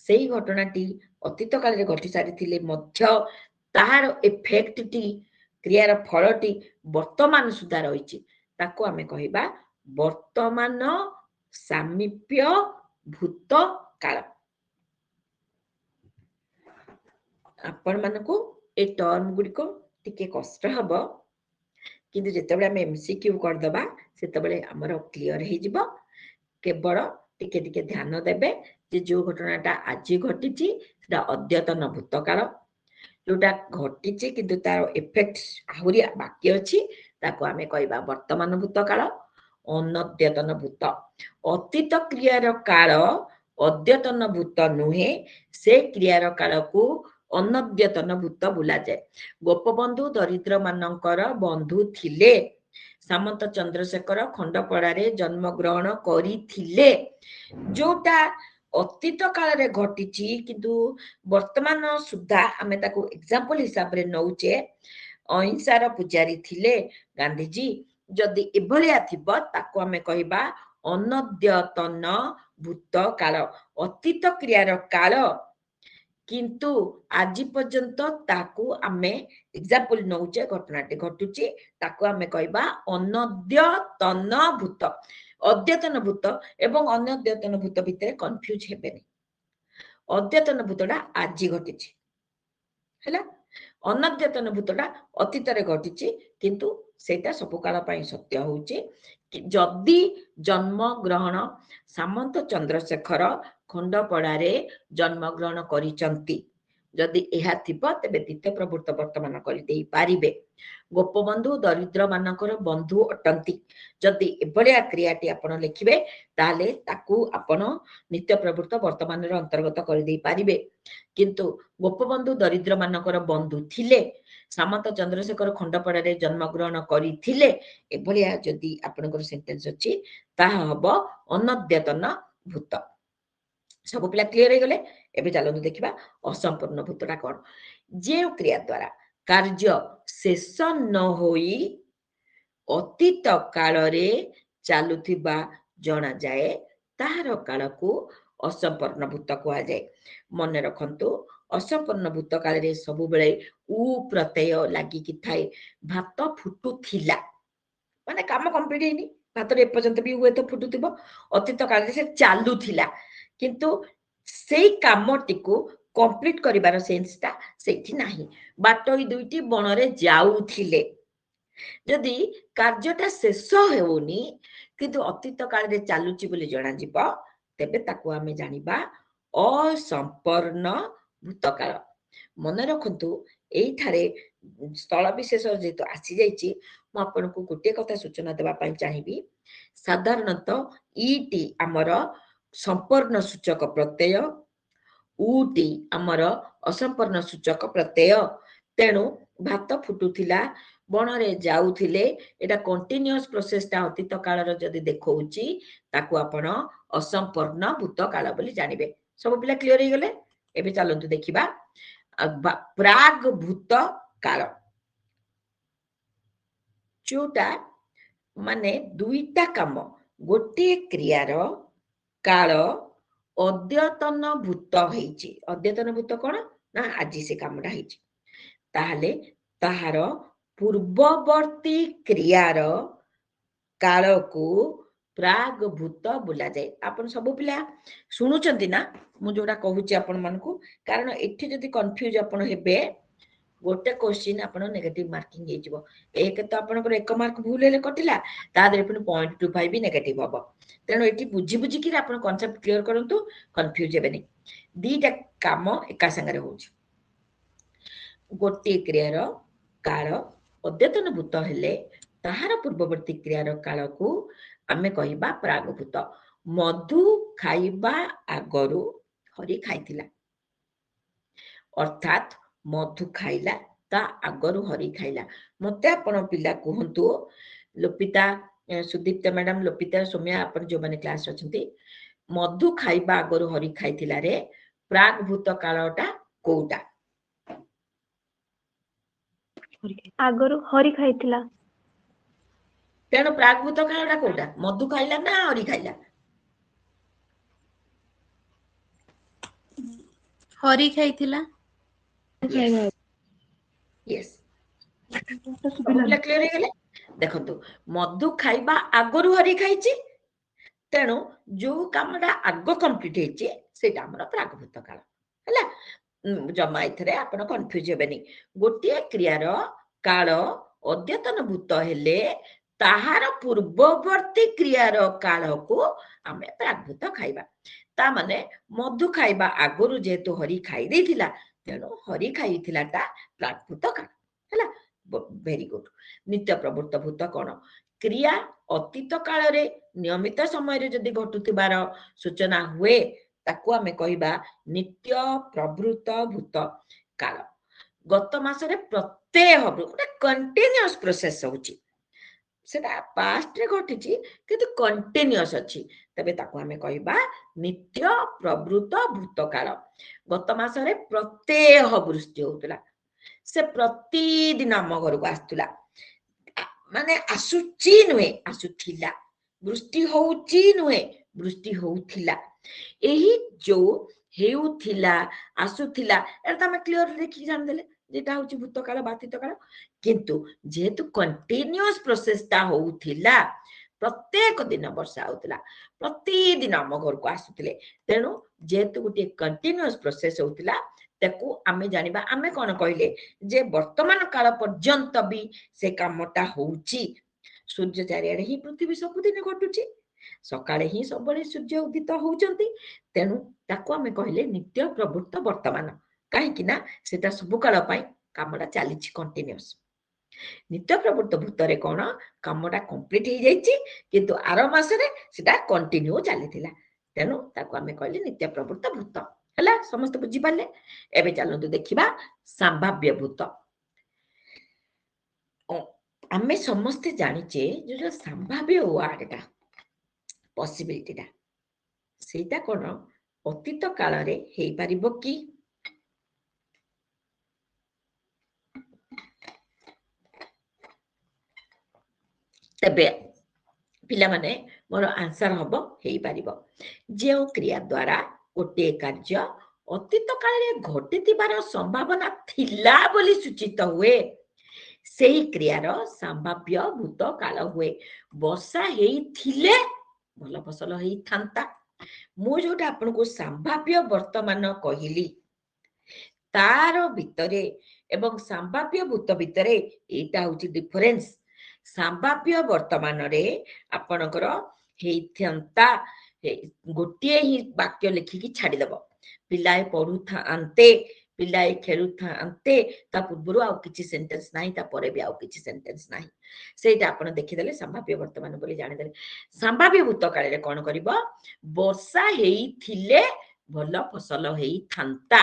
ସେଇ ଘଟଣାଟି ଅତୀତ କାଳରେ ଘଟି ସାରିଥିଲେ ମଧ୍ୟ ତାହାର ଏଫେକ୍ଟଟି, କ୍ରିୟାର ଫଳଟି ବର୍ତ୍ତମାନ ସୁଦ୍ଧା ରହିଛି, ତାକୁ ଆମେ କହିବା ବର୍ତ୍ତମାନ ସାମୀପ୍ୟ ଭୂତକାଳ। ଆପଣମାନଙ୍କୁ ଏ ଟର୍ମ ଗୁଡ଼ିକ ଟିକେ କଷ୍ଟ ହବ, କିନ୍ତୁ ଯେତେବେଳେ ଆମେ MCQ କରିଦେବା ସେତେବେଳେ ଆମର କ୍ଲିୟର ହେଇଯିବ। କେବଳ ଟିକେ ଟିକେ ଧ୍ୟାନ ଦେବେ ଯେ ଯୋଉ ଘଟଣାଟା ଆଜି ଘଟିଛି ସେଟା ଅଦ୍ୟତନ ଭୂତକାଳ, ଯୋଉଟା ଘଟିଛି କିନ୍ତୁ ତାର ଏଫେକ୍ଟ ଆହୁରି ବାକି ଅଛି, ତାକୁ ଆମେ କହିବା ବର୍ତ୍ତମାନ ଭୂତକାଳ। ଅନଦ୍ୟତନ ଭୂତ, ଅତୀତ କ୍ରିୟାର କାଳ ଅଦ୍ୟତନ ଭୂତ ନୁହେଁ, ସେ କ୍ରିୟାର କାଳକୁ ଅନଦ୍ୟତନ ଭୂତ ବୋଲାଯାଏ। ଗୋପବନ୍ଧୁ ଦରିଦ୍ର ମାନଙ୍କର ବନ୍ଧୁ ଥିଲେ, ସାମନ୍ତ ଚନ୍ଦ୍ରଶେଖର ଖଣ୍ଡପଡ଼ାରେ ଜନ୍ମଗ୍ରହଣ କରିଥିଲେ, ଯୋଉଟା ଅତୀତ କାଳରେ ଘଟିଛି କିନ୍ତୁ ବର୍ତ୍ତମାନ ସୁଦ୍ଧା ଆମେ ତାକୁ ଏକ୍ସାମ୍ପଲ ହିସାବରେ ନଉଛେ। ଅହିଂସାର ପୂଜାରୀ ଥିଲେ ଗାନ୍ଧୀଜୀ, ଯଦି ଏଭଳିଆ ଥିବ ତାକୁ ଆମେ କହିବା ଅନଦ୍ୟତନ ଭୂତକାଳ, ଅତୀତ କ୍ରିୟାର କାଳ କିନ୍ତୁ ଆଜି ପର୍ଯ୍ୟନ୍ତ ତାକୁ ଆମେ ଏକ୍ସାମ୍ପଲ ନଉଛେ, ଘଟଣାଟି ଘଟୁଛି, ତାକୁ ଆମେ କହିବା ଅନଦ୍ୟତନ ଭୂତ। ଅଦ୍ୟତନ ଭୂତ ଏବଂ ଅନଦ୍ୟତନ ଭୂତ ଭିତରେ କନଫ୍ୟୁଜ ହେବେନି, ଅଦ୍ୟତନ ଭୂତଟା ଆଜି ଘଟିଛି ହେଲା, ଅନଦ୍ୟତନ ଭୂତଟା ଅତୀତରେ ଘଟିଛି, କିନ୍ତୁ ସେଇଟା ସବୁ କାଳ ପାଇଁ ସତ୍ୟ ହଉଛି। ଯଦି ଜନ୍ମଗ୍ରହଣ ସାମନ୍ତ ଚନ୍ଦ୍ରଶେଖର ଖଣ୍ଡପଡ଼ାରେ ଜନ୍ମଗ୍ରହଣ କରିଛନ୍ତି, ଯଦି ଏହା ଥିବ ତେବେ ଦ୍ୱିତୀୟ ପ୍ରବୃତ୍ତ ବର୍ତ୍ତମାନ କରିଦେଇ ପାରିବେ। ଗୋପବନ୍ଧୁ ଦରିଦ୍ର ମାନଙ୍କର ବନ୍ଧୁ ଅଟନ୍ତି, ଯଦି ଏଭଳିଆ କ୍ରିୟାଟି ଆପଣ ଲେଖିବେ ତାହେଲେ ତାକୁ ଆପଣ ନିତ୍ୟ ପ୍ରବୃତ୍ତ ବର୍ତ୍ତମାନର ଅନ୍ତର୍ଗତ କରିଦେଇ ପାରିବେ। କିନ୍ତୁ ଗୋପବନ୍ଧୁ ଦରିଦ୍ର ମାନଙ୍କର ବନ୍ଧୁ ଥିଲେ, ସାମନ୍ତ ଚନ୍ଦ୍ରଶେଖର ଖଣ୍ଡପଡ଼ାରେ ଜନ୍ମଗ୍ରହଣ କରିଥିଲେ, ଏଭଳିଆ ଯଦି ଆପଣଙ୍କର ସେଣ୍ଟେନ୍ସ ଅଛି ତାହା ହବ ଅନଦ୍ୟତନ ଭୂତ। ସବୁ ପିଲା କ୍ଲିୟର ହେଇଗଲେ? ଏବେ ଚାଲନ୍ତୁ ଦେଖିବା ଅସମ୍ପୂର୍ଣ୍ଣ ଭୂତଟା କଣ। ଯେଉଁ କ୍ରିୟା ଦ୍ୱାରା କାର୍ଯ୍ୟ ଶେଷ ନ ହୋଇ ଅତୀତ କାଳରେ ଚାଲୁଥିବା ଜଣାଯାଏ, ତାହାର କାଳକୁ ଅସମ୍ପୂର୍ଣ୍ଣ ଭୂତ କୁହାଯାଏ। ମନେ ରଖନ୍ତୁ, ଅସମ୍ପୂର୍ଣ୍ଣ ଭୂତ କାଳରେ ସବୁବେଳେ ଉ ପ୍ରତ୍ୟୟ ଲାଗିକି ଥାଏ। ଭାତ ଫୁଟୁଥିଲା ମାନେ କାମ କମ୍ପ୍ଲିଟ ହେଇନି, ଭାତରେ ଏପର୍ଯ୍ୟନ୍ତ ବି ହୁଏତ ଫୁଟୁଥିବ, ଅତୀତ କାଳରେ ସେ ଚାଲୁଥିଲା, କିନ୍ତୁ ସେଇ କାମଟିକୁ କମ୍ପ୍ଲିଟ କରିବାର ସେନ୍ସଟା ସେଇଠି ନାହିଁ। ବାଟୋଇ ଦୁଇଟି ବଣରେ ଯାଉଥିଲେ, जदि कार्यटा शेष हेउनी किंतु अतीत काल रे चालुची बोली जणा जीव तेबे ताकू आमे जानिबा असंपूर्ण भूतकाल। मन रखंतु एठारे स्थल विशेष जेतु आसी जाइछि मु आपनको गोटे कथा सूचना देबा पई चाहिबी। साधारणतः ईटी हमर संपूर्ण सूचक प्रत्यय, उटी हमर असंपूर्ण सूचक प्रत्यय। तेणु भात फुटुथिला बणरे जाउथिले एटा कंटिन्यूअस प्रोसेसटा अतीत कालर जदि देखौछि ताकू आपण असंपूर्ण भूतकाल बोली जानिबे। सब पिला क्लियर हे गेले? एबे चलंतु देखिबा प्राग भूत काल जोटा माने दुईटा काम गोटे क्रियार काल अद्यतन भूत हेछि। अद्यतन भूत कोन ना आज से कामटा हेछि ताहले ताहार पूर्ववर्ती क्रियार काल को प्राग भूत बोला जाए। आपण सब पिला शुणुचंती ना मु जोडा कहूची आपण मानकू, कारण एठी जदि कंफ्यूज आपण हेबे गोटे क्वेश्चन आपण नेगेटिव मार्किंग हे जिवो। एक तो आपनकर एक मार्क भूल हेले कटिला ता देरे पुनी 0.25 भी नेगेटिव हबो। तेणु एठी बुझी बुझी कि आपण कांसेप्ट क्लियर करंतु, कंफ्यूज हेबेनी। दीटा काम एका संगे होउची। गोटे क्रियार काल अद्यतन भूत हेले ताहार पूर्ववर्ती क्रियार काल को आमे कहिबा प्रागभूत। मधु खाइबा आगरु हरि खाइथिला, अर्थात मधु खाइला ता आगरु हरि खाइला। मते आपण पिला कहंतु लोपिता, सुदीप्ता मैडम, लोपिता, सोम्या, आपण जो माने क्लास अछंती, मधु खाइबा आगरु हरि खाइथिला रे प्रागभूत कालटा कोउटा? आगरु हरि खाइथिला। तेणु प्रागभूत कालटा कोउटा? मधु खाइला ना हरि खाइला? हरि खाइथिला। यस क्लियर हेगले? देखंतु मधु खाइबा आगरु हरि खाइछि, तेणु जो कामटा आगो कंप्लीट हेछि सेटा हमर प्रागभूत काल हैला। जमा इथरे आपण कंफ्यूज हेबेनी। गोटे क्रियार काल अद्यतन भूत हेले ताहार पूर्ववर्ती क्रियार काल को आमे प्रागभूत खाइबा। ता माने मधु खाइबा आगरु जेतु हरि खाइ देथिला तेणु हरि खाइथिलाटा प्रागभूत काल हैला। Very good. नित्य प्रवृत्त भूत कोन? क्रिया अतीत काल रे नियमित समय रे जदि घटुतिबार सूचना हुए ताकू आमे कहिबा नित्य प्रवृत्त भूत काल। गत मासरे प्रत्यय हबो गोटे कंटिन्यूअस प्रोसेस होची, सेटा पास्ट रे घटिची किंतु कंटिन्यूअस अछि, तबे ताकू आमे कहिबा नित्य प्रवृत्त भूत काल। गत मासरे प्रत्यय वृष्टि होतला, से प्रतिदिन आम घर को आसुला, माने आसुची नुहे आसुथिला, वृष्टि होउची नुहे वृष्टि होउथिला। एही जो हेउथिला आसुथिला एटा हम क्लियर देखि जान देले जेटा होची भूतकाल बातितकाल। किंतु जेहेतु कंटिन्यूअस प्रोसेस ता होउथिला, प्रत्येक दिन वर्षा होउथिला, प्रतिदिन आम घर को आसुथिले, तेणु जेहेतु गोटे कंटिन्यूअस प्रोसेस होउथिला ताकू आमे जानिबा। आमे कोन कहिले जे वर्तमान काल पर्यंत भी से कामटा होउची। सूर्य चारियाडे ही पृथ्वी सबुदिन घटुची, सकाळे ही सबले सूर्य उदित होउचंती, तेणु ताकू आमे कहिले नित्य प्रवृत्त वर्तमान। काहे कि ना सेटा सब काल पई कामटा चालीची कंटिन्यूअस। नित्य प्रवृत्त भूतरे कोन कामटा कंप्लीट हे जाईची किंतु आर मासरे सेटा कंटिन्यू चालीथिला, तेणु ताकू आमे कहिले नित्य प्रवृत्त भूत हैला। समस्त बुझी पाले? एबे चलंतु देखिबा संभाव्य भूत। आमे समस्त जानिचे जो संभाव्य वर्डटा पॉसिबिलिटीटा सेटा कोन अतीत काल रे हेई परिबो कि? तबे पिला माने मोर आंसर हबो हेई परिबो जे क्रिया द्वारा गोटे कार्य अतीत काल रे घटितिबार संभावना थिला बोली सूचित हुए सेही क्रियार संभाव्य भूत काल हुए। वर्षा हेई थिले भल फसल हेई थांता। मु जोटा आपन को संभाव्य वर्तमान कहिली तार भितरे एवं संभाव्य भूत भितरे एटा होची डिफरेंस। संभाव्य वर्तमान रे आपणकर हेइथंता गोटे ही वाक्य लिखिकी छाड़ी दबो पिलाए पढ़ु था अंते पिलाए खेलु था अंते ता पूर्वरु आउ किछि सेंटेंस नाही ता परे भी आउ किछि सेंटेंस नाही सेटा आपण देखि देले संभाव्य वर्तमान बोली जानि देले संभाव्य भूतकाल रे कोन करबो वर्षा हेई थिले भल फसल हेई थांता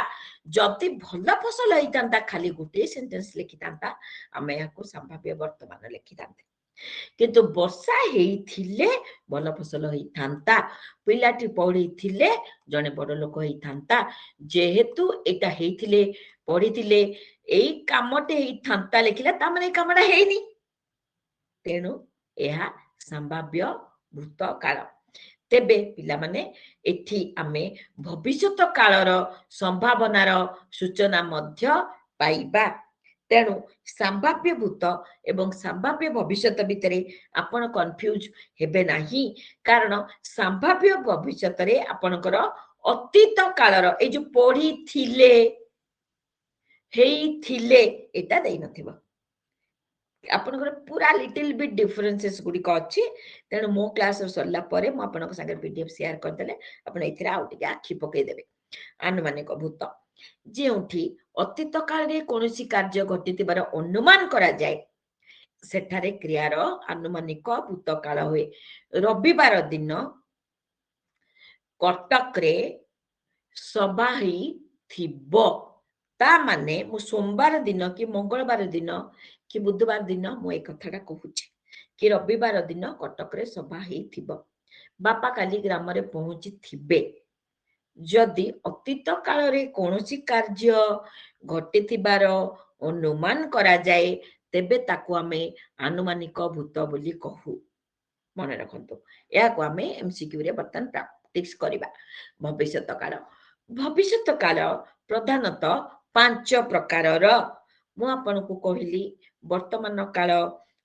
जति भल फसल हेई थांता खाली गोटे सेंटेंस लिखि थांता आमे याको संभाव्य वर्तमान लिखि थांते किंतु वर्षा हेई थिले भल फसल हेई थांता पिलाटी पढ़ी थिले जने बड़ लोक हेई थांता जेहेतु एटा हेई थिले पढ़ी थिले एई कामटे हेई थांता लिखिला ता माने कामडा हेईनी तेनु एहा संभाव्य भूतकाल तेबे पिला माने एठी आमे भविष्यत कालर संभावनार सूचना मध्य पाइबा तेणु संभाव्य भूत एवं संभाव्य भविष्यत भितरे आपण कंफ्यूज हेबे नाही कारण संभाव्य भविष्यत रे आपणकर अतीत कालर ए जो पढ़ी थिले हेई थिले एटा देई नथिबो आपनकर पूरा लिटिल बिट डिफरेंसेस गुडी को अछि तेणु मो क्लास सरला परे मो आपनक संगे पीडीएफ शेयर कर देले आपन एथिरा आउ टिके आखि पकई देबे आनुमानिक भूत जेउठी अतीत काल रे कोनोसी कार्य घटितिबार अनुमान करा जाय सेठारे क्रियार आनुमानिक भूत काल होए रविवार दिन कटक रे सभा ही थिबो ता माने मु सोमवार दिन कि मंगलवार दिन कि बुधवार दिन मु ए कथाटा कहूची कि रविवार दिन कटक रे सभा ही थिबो बापा काली ग्राम रे पहुंची थिबे जदि अतीत काल रे कोनोसी कार्य घटिथिबार अनुमान करा जाए तेबे ताकू आमे आनुमानिक भूत बोली कहू मन रखंतु या को आमे एमसीक्यू रे बर्तन प्रैक्टिस करिबा भविष्यत काल प्रधानतः 5 प्रकारर मु आपनको कहली वर्तमान काल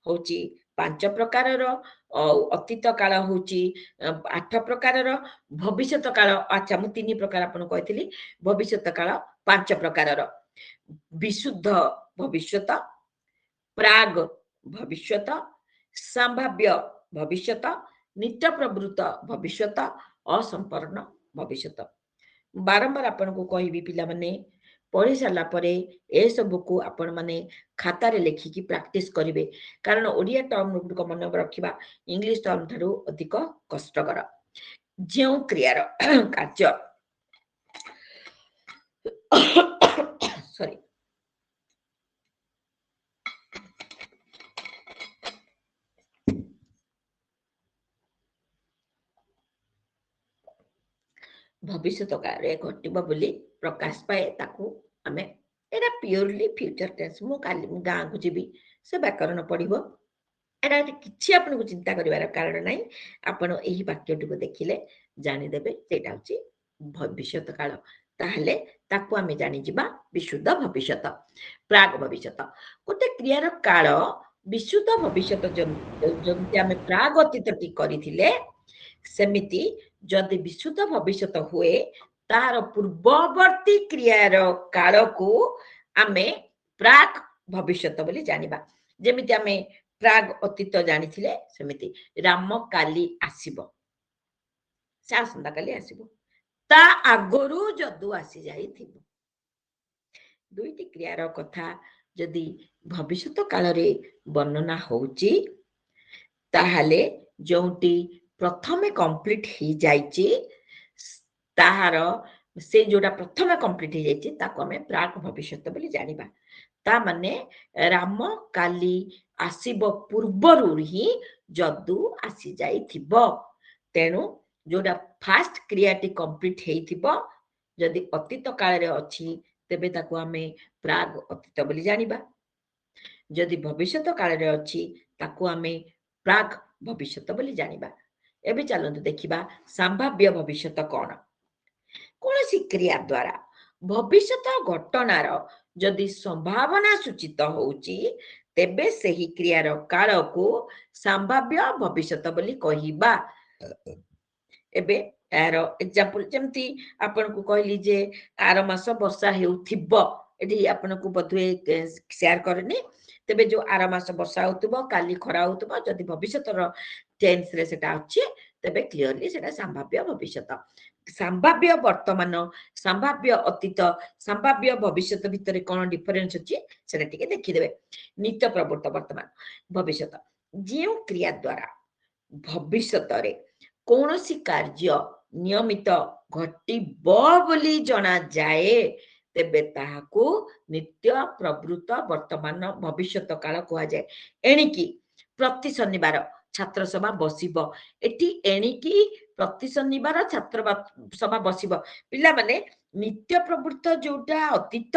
होची 5 प्रकारर अतीत काल होची 8 प्रकारर भविष्यत काल अच्छा मु 3 प्रकार आपन कहतली भविष्यत काल 5 प्रकारर विशुद्ध भविष्यत प्राग भविष्यत संभाव्य भविष्यत नित्य प्रवृत्त भविष्यत असंपूर्ण भविष्यत बारंबार आपन को कहबी पिला माने पढ़ी सारा परे ए सब को आपण माने खाता रे लेखिकी प्रैक्टिस करिवे कारण ओडिया टर्म गुड को मन रखिबा इंग्लिश टर्म थारु अधिक कष्टकर जेउ क्रियार कार्य सॉरी भविष्यत काल रे घटिबा बोली प्रकाश पाए ताकू आमे एटा प्योरली फ्यूचर टेंस मु काली गां को जीबी से व्याकरण पढ़िबो एटा किछि आपन को चिंता करिवार कारण नाही आपन एही वाक्यटी को देखिले जानि देबे सेटा होची भविष्यत काल ताहले ताकू आमे जानि जिबा विशुद्ध भविष्यत प्राग भविष्यत गोटे क्रियार काल विशुद्ध भविष्यत जंती आमे प्राग अतीतटी करिथिले सेमिति जदि विशुद्ध भविष्यत हुए तार पूर्ववर्ती क्रियार काल को आमे प्राग भविष्यत बोली जानिबा जेमिति आमे प्राग अतीत जानिथिले सेमिति राम काली आसीबो से आसंदा काली आसीबो ता आगरु जदु आसी जाइथिबो दुईटी क्रियार कथा जदि भविष्यत काल रे वर्णना होउची ताहाले जोंटी प्रथमे कंप्लीट ही जाइची ताहार से जोडा प्रथमे कंप्लीट ही जाइची ताको हमें प्राग भविष्यत बोली जानिबा ता माने राम काली आसीबो पूर्वरु ही जदु आसी जाइथिबो तेनु जोडा फास्ट क्रियाटी कंप्लीट हेइथिबो जदि अतीत काल रे अछि तेबे ताको हमें प्राग अतीत बोली जानिबा जदि भविष्यत काल रे अछि ताको हमें प्राग भविष्यत बोली जानिबा एबे चलंतु देखिबा संभाव्य भविष्यत कोन कोनसी क्रिया द्वारा भविष्यत घटनार जदि संभावना सूचित होउची तेबे सही क्रियार काल को संभाव्य भविष्यत बोली कहिबा एबे यार एग्जांपल जेमती आपन को कहली जे आर मास वर्षा हेउथिबो एठी आपनको बधुए शेयर करनी तेबे जो आर मास वर्षा होतबो काली खरा होतबो जदि भविष्यतर टेंस रे सेटा अछि तेबे क्लियरली सेटा संभाव्य भविष्यत संभाव्य वर्तमान संभाव्य अतीत संभाव्य भविष्यत भितर कोन डिफरेंस अछि सेटा टिके देखि देबे नित्य प्रवृत्त वर्तमान भविष्यत जे क्रिया द्वारा भविष्यत रे कौनसी कार्य नियमित घटिब बोली जना जाए तेबे ताहाकू नित्य प्रवृत्त वर्तमान भविष्यत काल कहा जाए एणिकी प्रति शनिवार छात्र सभा बसिब एठी एणिकी प्रति शनिवार छात्र सभा बसिब पिला माने नित्य प्रवृत्त जोटा अतीत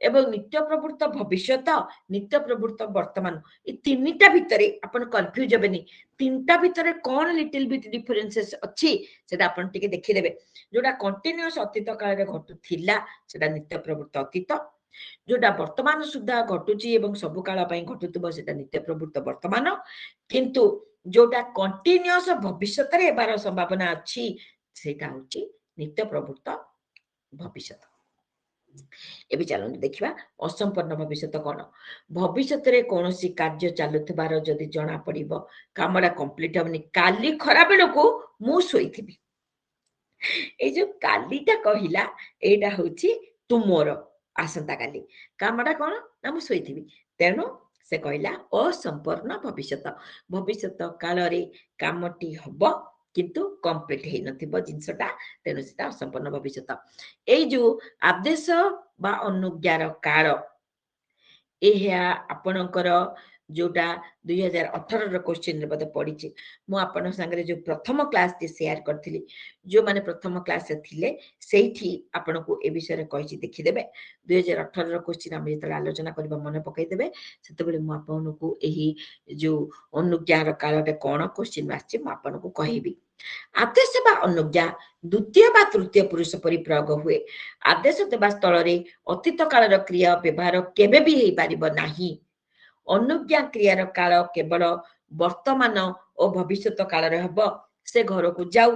एवं नित्य प्रवृत्त भविष्यत नित्य प्रवृत्त वर्तमान ए तीनटा भितरे अपन कंफ्यूज हेबेनी तीनटा भितरे कोन लिटिल बिट डिफरेंसेस अछि सेटा अपन टिके देखि देबे जोटा कंटीन्यूअस अतीत काल रे घटु थिला सेटा नित्य प्रवृत्त अतीत जोटा वर्तमान सुधा घटुची एवं सब काल पई घटुतबो सेटा नित्य प्रवृत्त वर्तमान किंतु जोटा कंटीन्यूअस भविष्यत रे हेबार संभावना अछि सेटा होची नित्य प्रवृत्त भविष्यत एबे चलନ୍ତୁ देखिबा असंपूर्ण भविष्यत कोन भविष्यत रे कोनोसी कार्य चालुथबार जदि जणा पड़िबो कामडा कंप्लीट हबनी काली खरा बेलको मु सोइथिबी ए जो कालीटा कहिला एटा होची तुमोर आसंता काली कामडा कोन ना मु सोइथिबी तेनो से कहिला असंपूर्ण भविष्यत भविष्यत काल रे कामटी हबो किंतु कंप्लीट हे नथिबो जिंसटा तेनो सेटा असंपूर्ण भविष्यत ए जो आदेश बा अनुज्ञार काल एहा आपणकर जोटा 2018 क्वेश्चन रे बद पड़ी मु आपण संगे जो प्रथम क्लास टी शेयर करथिली जो माने प्रथम क्लास रे थिले सेठी आपनको ए विषय रे कहिछि देखि देबे 2018 क्वेश्चन हम जेतला आलोचना करबा मन पकई देबे सेतबेले मु आपनको एही जो अनुज्ञार कालटे कोन क्वेश्चन आछि मु आपनको कहिबी आदेश बा अनुज्ञा द्वितीय बा तृतीय पुरुष परि प्रयोग हुए आदेश देबा स्थल रे अतीत कालर क्रिया व्यवहार केबे भी हेई पारिबो नाही अनुज्ञा क्रियार काल केवल वर्तमान और भविष्यत काल रे हबो से घर को जाऊ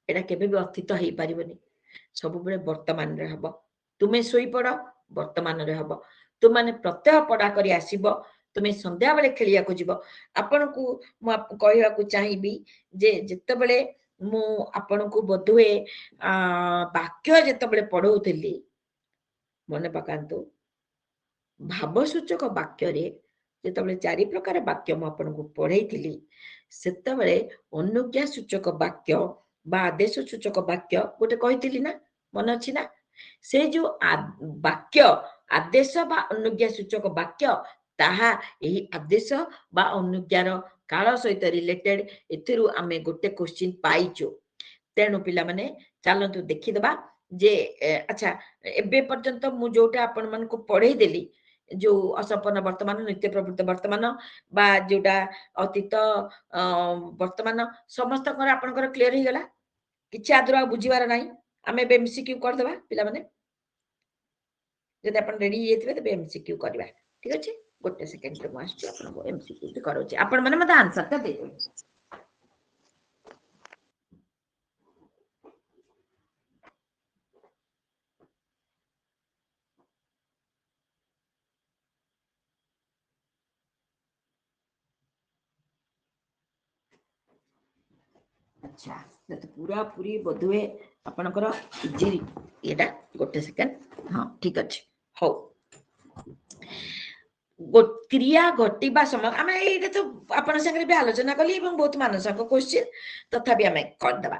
एटा केबे भी अतीत हेई पारिबोनी सब बेले वर्तमान रे हबो तुमे सोई पड़ो वर्तमान रे हबो तुम माने प्रत्यय पढ़ा करी आसीबो तुमे संध्या बेले खेलिया को जीवो आपन को मु कहिया को चाहिबी जे जत्ते बेले मु आपन को बधुए वाक्य जत्ते बेले पढौथिली मने पकांतु भावसूचक वाक्य रे जतबेले चारि प्रकार वाक्य मु आपनको पढैथिली सेतबेले अनुज्ञा सूचक वाक्य बा आदेश सूचक वाक्य गोटे कहिथिली ना मन अछि ना से जो वाक्य आदेश बा अनुज्ञा सूचक वाक्य ताहा एही आदेश बा अनुज्ञार काल सहित रिलेटेड एथिरु आमे गोटे क्वेश्चन पाइचो तेणु पिला माने चलंतु देखि देबा जे अच्छा एबे पर्यंत मु जोटा आपण मन को पढै देली जो असंपूर्ण वर्तमान नित्य प्रवृत्त वर्तमान बा जोटा अतीत वर्तमान समस्त आपनकर क्लियर हो गला किछि आदरा बुझिबार नाही आमे एमसीक्यू कर देबा पिला माने जदि अपन रेडी हेथिबे त एमसीक्यू करबा ठीक अछि गोटे सेकेंड रे मु आछि आपन को एमसीक्यू करोछि आपण माने मते आंसर ता दे देबे अच्छा तो पूरा पूरी बधुए आपनकर इजी एटा गोटे सेकेंड हां ठीक अछि हो क्रिया घटिबा समय आमे एटा तो आपन संगे भी आलोचना कली एवं बहुत मानसक क्वेश्चन तथापि आमे कर दबा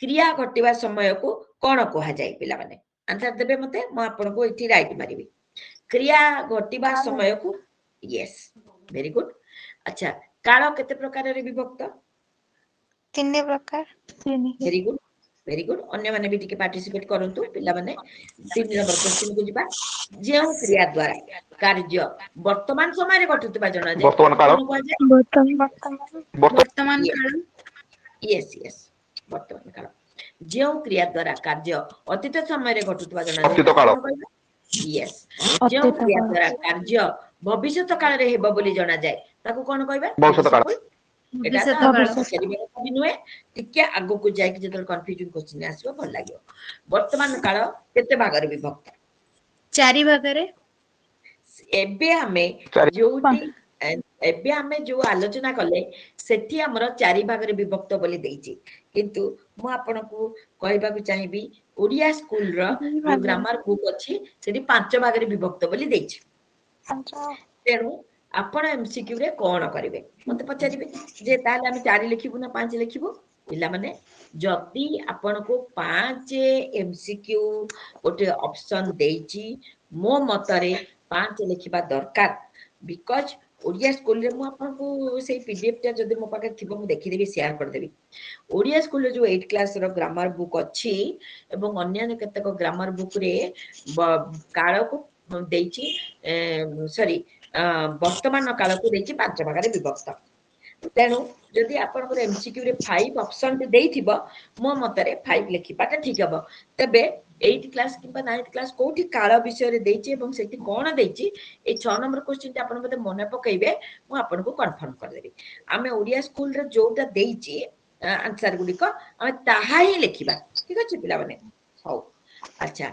क्रिया घटिबा समय को कोन कहा जाय पिला माने आंसर देबे मते म आपन को इठी राइट मारिबी क्रिया घटिबा समय को यस वेरी गुड अच्छा काल केते प्रकार रे विभक्त 3 प्रकार वेरी गुड अन्य माने भी टिके पार्टिसिपेट करंतु पिला माने 3 नंबर क्वेश्चन को जिबा जेउ क्रिया द्वारा कार्य वर्तमान समय रे घटुतबा जणा जाय वर्तमान काल वर्तमान काल यस यस वर्तमान काल जेउ क्रिया द्वारा कार्य अतीत समय रे घटुतबा जणा जाय अतीत काल यस जेउ क्रिया द्वारा कार्य भविष्यत काल रे हेबो बोली जणा जाय ताको कोन कहबा भविष्यत काल भविष्यत काल टिके आगो को जाय कि जतल कंफ्यूजन क्वेश्चन आसीबो भल लागियो वर्तमान काल केते भाग रे विभक्त ଚାରି ଭାଗରେ ଏବେ ଆମେ ଚାରି ଯୋଉଠି ଏବେ ଆମେ ଯୋଉ ଆଲୋଚନା କଲେ ସେଠି ଆମର ଚାରି ଭାଗରେ ବିଭକ୍ତ ବୋଲି ଦେଇଛି, କିନ୍ତୁ ମୁଁ ଆପଣଙ୍କୁ କହିବାକୁ ଚାହିଁବି ଓଡିଆ ସ୍କୁଲର ଯୋଉ ଗ୍ରାମାର ବୁକ୍ ଅଛି ସେଠି 5 ଭାଗରେ ବିଭକ୍ତ ବୋଲି ଦେଇଛି। ତେଣୁ ଆପଣ MCQ ରେ କଣ କରିବେ ମତେ ପଚାରିବେ ଯେ ତାହେଲେ ଆମେ 4 ଲେଖିବୁ ନା 5 ଲେଖିବୁ? ପିଲାମାନେ ଯଦି ଆପଣଙ୍କୁ 5 MCQ ଗୋଟେ ଅପସନ ଦେଇଛି, ମୋ ମତରେ 5 ଲେଖିବା ଦରକାର। ବିକଜ ଓଡିଆ ସ୍କୁଲରେ ମୁଁ ଆପଣଙ୍କୁ ସେଇ PDF ଟା ଯଦି ମୋ ପାଖରେ ଥିବ ମୁଁ ଦେଖିଦେବି, ସେୟାର କରିଦେବି। ଓଡିଆ ସ୍କୁଲରେ ଯୋଉ 8 କ୍ଲାସର ଗ୍ରାମାର ବୁକ୍ ଅଛି ଏବଂ ଅନ୍ୟାନ୍ୟ କେତେକ ଗ୍ରାମାର ବୁକରେ କାଳକୁ ଦେଇଛି, ସରି ବର୍ତ୍ତମାନ କାଳକୁ ଦେଇଛି 5 ଭାଗରେ ବିଭକ୍ତ। ତେଣୁ ଯଦି ଆପଣଙ୍କର MCQ ରେ 5 ଅପସନ ଦେଇଥିବ, ମୋ ମତରେ 5 ଲେଖିବାଟା ଠିକ ହବ। ତେବେ 8 କ୍ଲାସ କିମ୍ବା 9th କ୍ଲାସ କୋଉଠି କାଳ ବିଷୟରେ ଦେଇଛି ଏବଂ ସେଠି କଣ ଦେଇଛି, ଏଇ 6 ନମ୍ବର କ୍ୱେଶ୍ଚିନ୍ ଆପଣ ମତେ ମନେ ପକେଇବେ, ମୁଁ ଆପଣଙ୍କୁ କନଫର୍ମ କରିଦେବି। ଆମେ ଓଡିଆ ସ୍କୁଲରେ ଯୋଉଟା ଦେଇଛି ଆନ୍ସର ଗୁଡିକ ଆମେ ତାହା ହିଁ ଲେଖିବା, ଠିକ ଅଛି ପିଲାମାନେ? ହଉ, ଆଚ୍ଛା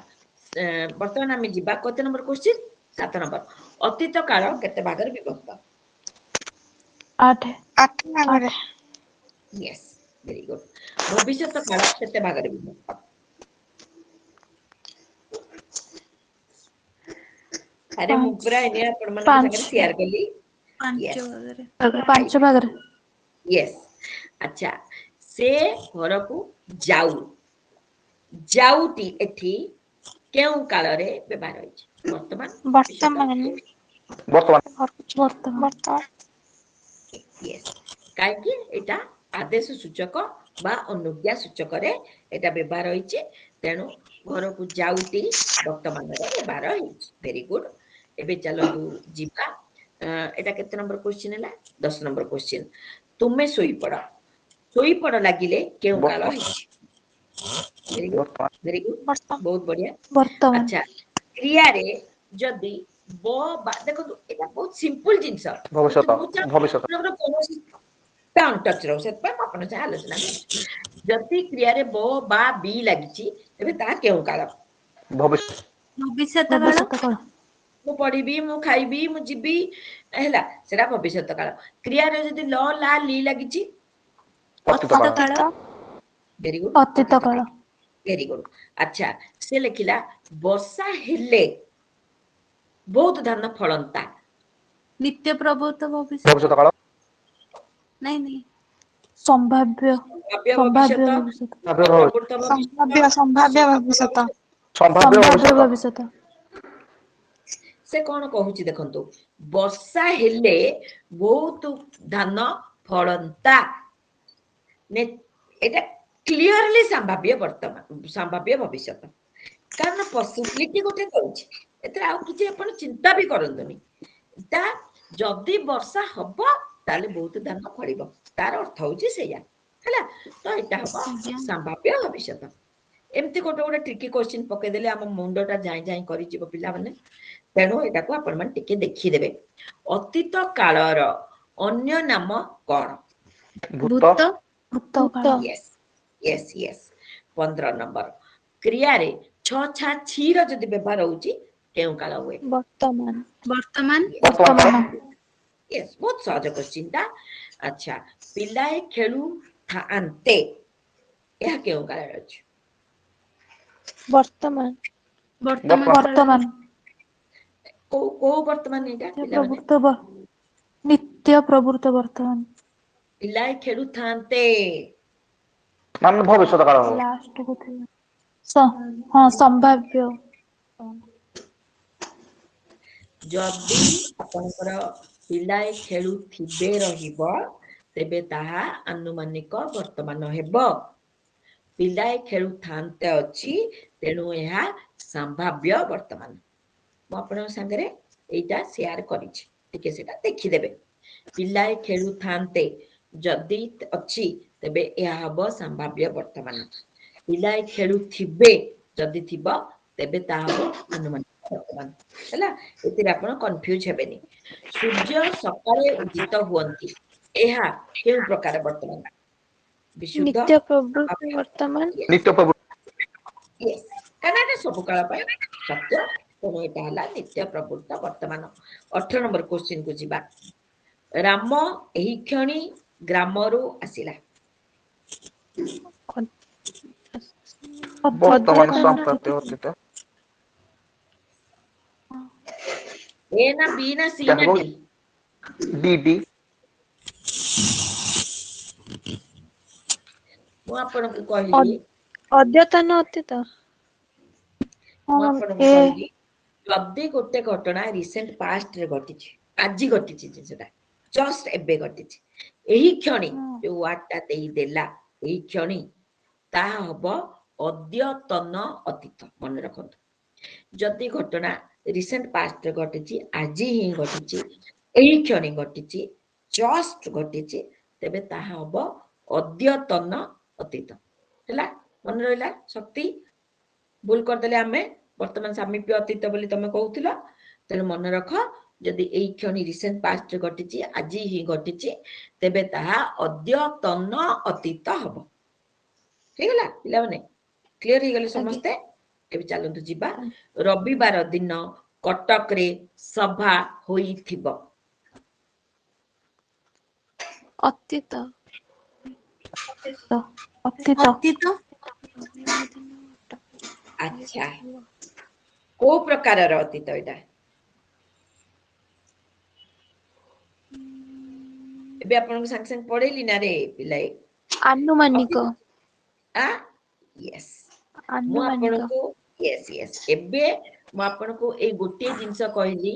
ବର୍ତ୍ତମାନ ଆମେ ଯିବା କେତେ ନମ୍ବର କ୍ୱେଶ୍ଚିନ୍? 7 ନମ୍ବର। ଅତୀତ କାଳ କେତେ ଭାଗରେ ବିଭକ୍ତ? 8 ଭାଗରେ। Yes, very good. ଭବିଷ୍ୟତ କାଳ କେତେ ଭାଗରେ ବିଭକ୍ତ? ଆରେ ମୁଁ ପୁରା ଏନେ ଆପଣମାନଙ୍କ ସାଙ୍ଗରେ ସେୟାର କଲି। 5 ଭାଗରେ। 5 ଭାଗରେ। ୟେସ୍, ଆଚ୍ଛା ସେ ଘରକୁ ଯାଉ, ଯାଉଟି ଏଠି କେଉଁ କାଳରେ ବ୍ୟବହାର ହୋଇଛି? ବର୍ତ୍ତମାନ, ବର୍ତ୍ତମାନ। ୟେସ୍, କାହିଁକି? ଏଇଟା ଆଦେଶ ସୂଚକ ବା ଅନୁଜ୍ଞା ସୂଚକରେ ଏଟା ବ୍ୟବହାର ହୋଇଛି, ତେଣୁ ଘରକୁ ଯାଉଟି ବର୍ତ୍ତମାନରେ ବ୍ୟବହାର ହେଇଛି। Very good. ଏବେ ଚାଲନ୍ତୁ ଯିବା, ଏଟା କେତେ ନମ୍ବର କ୍ୱେଶ୍ଚିନ୍ ହେଲା? 10 ନମ୍ବର କ୍ୱେଶ୍ଚିନ୍। ତୁମେ ଶୋଇପଡ, ଶୋଇପଡ ଲାଗିଲେ କେଉଁ କାଳ ହେଇଛି? ଭେରି ଗୁଡ, ଭେରି ଗୁଡ, ବହୁତ ବଢିଆ। ବର୍ତ୍ତମାନ। ଆଚ୍ଛା କ୍ରିୟାରେ ଯଦି ଦେଖନ୍ତୁ ଏଇଟା ବହୁତ ସିମ୍ପଲ ଜିନିଷ, ଭବିଷ୍ୟତ ଭବିଷ୍ୟତ କୌଣସି ଟଚ୍ ରହୁ, ସେଥିପାଇଁ ମୁଁ ଆପଣଙ୍କ ସାଙ୍ଗେ ଆଲୋଚନା କରୁଛି। ଯଦି କ୍ରିୟାରେ ବ ବା ବି ଲାଗିଛି, ତେବେ ତାହା କେଉଁ କାଳ? ଭବିଷ୍ୟତ କାଳ। କାଳ। ମୁଁ ପଢିବି, ମୁଁ ଖାଇବି, ମୁଁ ଯିବି, ହେଲା, ସେଟା ଭବିଷ୍ୟତ କାଳ। କ୍ରିୟାରେ ଯଦି ଲ ଲା ଲି ଲାଗିଛି, ଅତୀତ କାଳ। ଭେରି ଗୁଡ, ଅତୀତ କାଳ। Very good. ଆଚ୍ଛା ସେ ଲେଖିଲା ବର୍ଷା ହେଲେ ବହୁତ ଧାନ ଫଳନ୍ତା, ନିତ୍ୟ ପ୍ରବୃତ୍ତ ଭବିଷ୍ୟତ। ଭବିଷ୍ୟତ କାଳ। ନାଇଁ ସମ୍ଭାବ୍ୟ ଭବିଷ୍ୟତ, ଭବିଷ୍ୟତ। ପ୍ରବୃତ୍ତ ସମ୍ଭାବ୍ୟ ଭବିଷ୍ୟତ। ସମ୍ଭାବ୍ୟ ଭବିଷ୍ୟତ। ଭବିଷ୍ୟତ। ସେ କଣ କହୁଛି ଦେଖନ୍ତୁ, ବର୍ଷା ହେଲେ ବହୁତ ଧାନ ଫଳନ୍ତା, ଏଟା କ୍ଲିୟରଲି ସମ୍ଭାବ୍ୟ ବର୍ତ୍ତମାନ, ସମ୍ଭାବ୍ୟ ଭବିଷ୍ୟତ। କାରଣ ପସିବିଲିଟି ଗୋଟେ କହୁଛି, ଏଥିରେ ଆଉ କିଛି ଆପଣ ଚିନ୍ତା ବି କରନ୍ତୁନି। ତା ଯଦି ବର୍ଷା ହବ ତାହେଲେ ବହୁତ ଧାନ ଫଳିବ, ତାର ଅର୍ଥ ହଉଛି ସେଇଆ, ହେଲା। ତ ଏଇଟା ହବ ସମ୍ଭାବ୍ୟ ଭବିଷ୍ୟତ। ଏମିତି ଗୋଟେ ଗୋଟେ ଟ୍ରିକି କ୍ୱେଶ୍ଚିନ୍ ପକେଇଦେଲେ ଆମ ମୁଣ୍ଡଟା ଯାଇ ଯାଇ କରିଯିବ ପିଲାମାନେ। ତେଣୁ ଏଟାକୁ ଆପଣ ମାନେ ଟିକେ ଦେଖିଦେବେ। ଅତୀତ କାଳର ଅନ୍ୟ ନାମ କଣ? ଭୂତ। Yes, Yes, Yes. 15 ନମ୍ବର। କ୍ରିୟାରେ ଛ ଛା ଛିର ଯଦି ବ୍ୟବହାର ହଉଛି, କେଉଁ କାଳ ହୁଏ? ବର୍ତ୍ତମାନ। ବର୍ତ୍ତମାନ। ୟେସ୍, ବହୁତ ସହଜ କ୍ୱେଶ୍ଚିନ୍ ଟା। ଆଚ୍ଛା ପିଲାଏ ଖେଳୁଥାନ୍ତେ, ଏହା କେଉଁ କାଳରେ ଅଛି? ବର୍ତ୍ତମାନ। ବର୍ତ୍ତମାନ। କୋଉ ବର୍ତ୍ତମାନ ଏଇଟା ପିଲାମାନେ? ନିତ୍ୟ ପ୍ରବୃତ୍ତ ବର୍ତ୍ତମାନ। ପିଲାଏ ଖେଳୁଥାନ୍ତେ, ମାନେ ଭବିଷ୍ୟତ କାଳ ହବ। ଲାଷ୍ଟକୁ ଥିଲା। ହଁ, ସମ୍ଭାବ୍ୟ। ଯଦି ଆପଣଙ୍କର ପିଲାଏ ଖେଳୁଥିବେ ରହିବ, ତେବେ ତାହା ଆନୁମାନିକ ବର୍ତ୍ତମାନ ହେବ। ପିଲାଏ ଖେଳୁଥାନ୍ତେ ଅଛି, ତେଣୁ ଏହା ସମ୍ଭାବ୍ୟ ବର୍ତ୍ତମାନ। ମୁଁ ଆପଣଙ୍କ ସାଙ୍ଗରେ ଏଇଟା ସେୟାର କରିଛି, ଟିକେ ସେଟା ଦେଖିଦେବେ। ପିଲାଏ ଖେଳୁଥାନ୍ତେ ଯଦି ଅଛି, ତେବେ ଏହା ହବ ସମ୍ଭାବ୍ୟ ବର୍ତ୍ତମାନ। ପିଲାଏ ଖେଳୁଥିବେ ଯଦି ଥିବ, ତେବେ ତାହା ହବ ଆନୁମାନିକ ବର୍ତ୍ତମାନ, ହେଲା। ଏଥିରେ ଆପଣ କନଫ୍ୟୁଜ ହେବେନି। ସୂର୍ଯ୍ୟ ସକାଳେ ଉଦିତ ହୁଅନ୍ତି, ଏହା କେଉଁ ପ୍ରକାର ବର୍ତ୍ତମାନ? ବିଶୁଦ୍ଧ, ନିତ୍ୟ ପ୍ରବୃତ୍ତି ବର୍ତ୍ତମାନ। ନିତ୍ୟ ପ୍ରବୃତ୍ତି। କାରଣ ଏଟା ସବୁ କାଳ ପାଇଁ ସତ୍ୟ, ତେଣୁ ଏଇଟା ହେଲା ନିତ୍ୟ ପ୍ରବୃତ୍ତ ବର୍ତ୍ତମାନ 18 ନମ୍ବର କ୍ୱେଶ୍ଚିନ୍ କୁ ଯିବା। ରାମ ଏହି କ୍ଷଣି ଗ୍ରାମରୁ ଆସିଲା। ବର୍ତ୍ତମାନ ଅଦ୍ୟତନ ସମ୍ପ୍ରତି ଅତୀତ ଏ ନା ବି ନା ସି क्या ନା हो ଡି? डी डी ମୁଁ ଆପଣଙ୍କୁ କହିଲି ଅଦ୍ୟତନ ଅତୀତ। ମୁଁ ଆପଣଙ୍କୁ ଏ କହିଲି ଯଦି ଗୋଟେ ଘଟଣା ରିସେଣ୍ଟ ପାଷ୍ଟରେ ଘଟିଛି, ଆଜି ଘଟିଛି ଜିନିଷଟା, ଜଷ୍ଟ ଏବେ ଘଟିଛି, ଏହି କ୍ଷଣି ଯୋଉ ୱାର୍ଡଟା ଦେଇଦେଲା ଏହି କ୍ଷଣି, ତାହା ହବ ଅଦ୍ୟତନ ଅତୀତ। ମନେ ରଖନ୍ତୁ, ଯଦି ଘଟଣା ରିସେଣ୍ଟ ପାଷ୍ଟରେ ଘଟିଛି, ଆଜି ହିଁ ଘଟିଛି, ଏହି କ୍ଷଣି ଘଟିଛି, ଜଷ୍ଟ ଘଟିଛି, ତେବେ ତାହା ହବ ଅଦ୍ୟତନ ଅତୀତ। ହେଲା, ମନେ ରହିଲା ଶକ୍ତି? ଭୁଲ କରିଦେଲେ ଆମେ ବର୍ତ୍ତମାନ ସାମୀପ୍ୟ ଅତୀତ ବୋଲି ତମେ କହୁଥିଲ, ତେଣୁ ମନେ ରଖ ଯଦି ଏଇ କ୍ଷଣି ରିସେଣ୍ଟ ପାଷ୍ଟରେ ଘଟିଛି, ଆଜି ହିଁ ଘଟିଛି, ତେବେ ତାହା ଅଦ୍ୟତନ ଅତୀତ ହବ। ହେଇଗଲା ପିଲାମାନେ? କ୍ଲିୟର ହେଇଗଲେ ସମସ୍ତେ? ଏବେ ଚାଲନ୍ତୁ ଯିବା। ରବିବାର ଦିନ କଟକରେ ସଭା ହୋଇଥିବ। ଅତୀତ ଅତୀତ ଅତୀତ ଆଚ୍ଛା, କୋଉ ପ୍ରକାରର ଅତୀତ ଏଇଟା? ଏବେ ଆପଣଙ୍କୁ ସାଙ୍ଗେ ସାଙ୍ଗେ ପଢେଇଲି ନା ରେ ପିଲାଏ? ଆନୁମାନିକ ୟେସ୍, ମୁଁ ଆନୁମାନିକ ଆପଣଙ୍କୁ ଏବେ ମୁଁ ଆପଣଙ୍କୁ ଏଇ ଗୋଟିଏ ଜିନିଷ କହିଲି,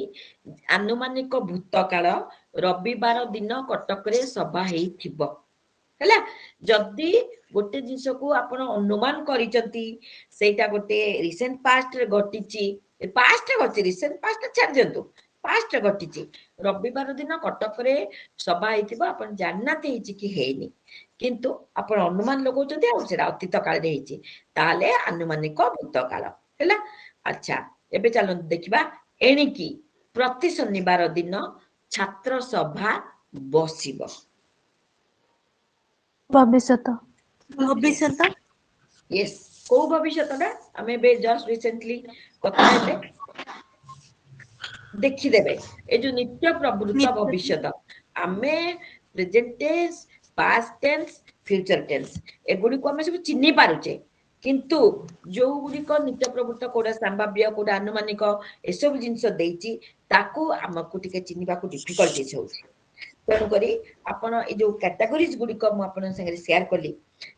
ଆନୁମାନିକ ଭୂତକାଳ, ରବିବାର ଦିନ କଟକରେ ସଭା ହେଇଥିବ। ହେଲା, ଯଦି ଗୋଟେ ଜିନିଷକୁ ଆପଣ ଅନୁମାନ କରିଛନ୍ତି, ସେଇଟା ଗୋଟେ ରିସେଣ୍ଟ ପାଷ୍ଟରେ ଘଟିଛି, ପାଷ୍ଟରେ ଘଟିଛି, ରିସେଣ୍ଟ ପାଷ୍ଟ ଛାଡି ଦିଅନ୍ତୁ, ପାଷ୍ଟରେ ଘଟିଛି, ରବିବାର ଦିନ କଟକରେ ସଭା ହେଇଥିବ, ଆପଣ ଜାଣିନାହାନ୍ତି ହେଇଛି କି ହେଇନି, କିନ୍ତୁ ଆପଣ ଅନୁମାନ ଲଗାଉଛନ୍ତି ଆଉ ସେଟା ଅତୀତ କାଳରେ ହେଇଛି, ତାହେଲେ ଆନୁମାନିକ ଭୂତକାଳ। ହେଲା, ଆଚ୍ଛା ଏବେ ଚାଲନ୍ତୁ ଦେଖିବା, ଏଣିକି ପ୍ରତି ଶନିବାର ଦିନ ଛାତ୍ର ସଭା ବସିବ। ଭବିଷ୍ୟତ ଭବିଷ୍ୟତ ୟେସ୍, କୋଉ ଭବିଷ୍ୟତଟା? ଆମେ ଏବେ ଜଷ୍ଟ ରିସେଣ୍ଟଲି କଥା ହେଲେ, ଦେଖିଦେବେ ଏ ଯୋଉ ନିତ୍ୟ ପ୍ରବୃତ୍ତ ଭବିଷ୍ୟତ, ଆମେ present tense, past tense, future tense ଏଗୁଡିକୁ ଆମେ ସବୁ ଚିହ୍ନି ପାରୁଛେ, କିନ୍ତୁ ଯୋଉ ଗୁଡିକ ନିତ୍ୟ ପ୍ରବୃତ୍ତ, କୋଉଟା ସମ୍ଭାବ୍ୟ, କୋଉଟା ଆନୁମାନିକ, ଏସବୁ ଜିନିଷ ଦେଇଛି, ତାକୁ ଆମକୁ ଟିକେ ଚିହ୍ନିବାକୁ ଡିଫିକଲ୍ଟିଜ ହଉଛି। ତେଣୁକରି ଆପଣ ଏଇ ଯୋଉ କ୍ୟାଟାଗୋରିଜ ଗୁଡିକ ମୁଁ ଆପଣଙ୍କ ସାଙ୍ଗରେ ସେୟାର କଲି,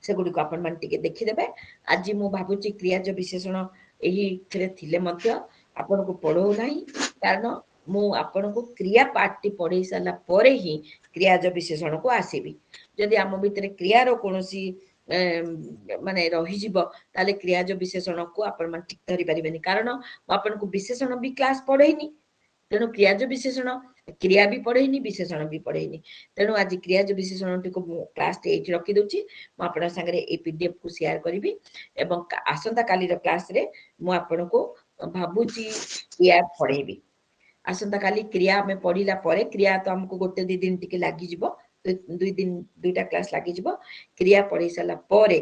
ସେଗୁଡିକ ଆପଣ ମାନେ ଟିକେ ଦେଖିଦେବେ। ଆଜି ମୁଁ ଭାବୁଛି କ୍ରିୟାଜ ବିଶେଷଣ ଏହିଥିରେ ଥିଲେ ମଧ୍ୟ ଆପଣଙ୍କୁ ପଢଉ ନାହିଁ, କାରଣ ମୁଁ ଆପଣଙ୍କୁ କ୍ରିୟା ପାଠଟି ପଢେଇ ସାରିଲା ପରେ ହିଁ କ୍ରିୟାଜ ବିଶେଷଣକୁ ଆସିବି। ଯଦି ଆମ ଭିତରେ କ୍ରିୟାର କୌଣସି ମାନେ ରହିଯିବ, ତାହେଲେ କ୍ରିୟାଜ ବିଶେଷଣକୁ ଆପଣ ମାନେ ଠିକ ଧରି ପାରିବେନି, କାରଣ ମୁଁ ଆପଣଙ୍କୁ ବିଶେଷଣ ବି କ୍ଲାସ ପଢେଇନି, ତେଣୁ କ୍ରିୟାଜ ବିଶେଷଣ, କ୍ରିୟା ବି ପଢେଇନି, ବିଶେଷଣ ବି ପଢେଇନି, ତେଣୁ ଆଜି କ୍ରିୟାଜ ବିଶେଷଣଟିକୁ ମୁଁ କ୍ଲାସଟି ଏଇଠି ରଖିଦଉଛି। ମୁଁ ଆପଣଙ୍କ ସାଙ୍ଗରେ ଏଇ PDF କୁ ସେୟାର କରିବି, ଏବଂ ଆସନ୍ତା କାଲିର କ୍ଲାସରେ ମୁଁ ଆପଣଙ୍କୁ ଭାବୁଛି କ୍ରିୟା ପଢେଇବି। ଆସନ୍ତା କାଲି କ୍ରିୟା ଆମେ ପଢିଲା ପରେ, କ୍ରିୟା ତ ଆମକୁ ଗୋଟେ ଦି ଦିନ ଟିକେ ଲାଗିଯିବ, ଦୁଇଟା କ୍ଲାସ ଲାଗିଯିବ, କ୍ରିୟା ପଢେଇ ସାରିଲା ପରେ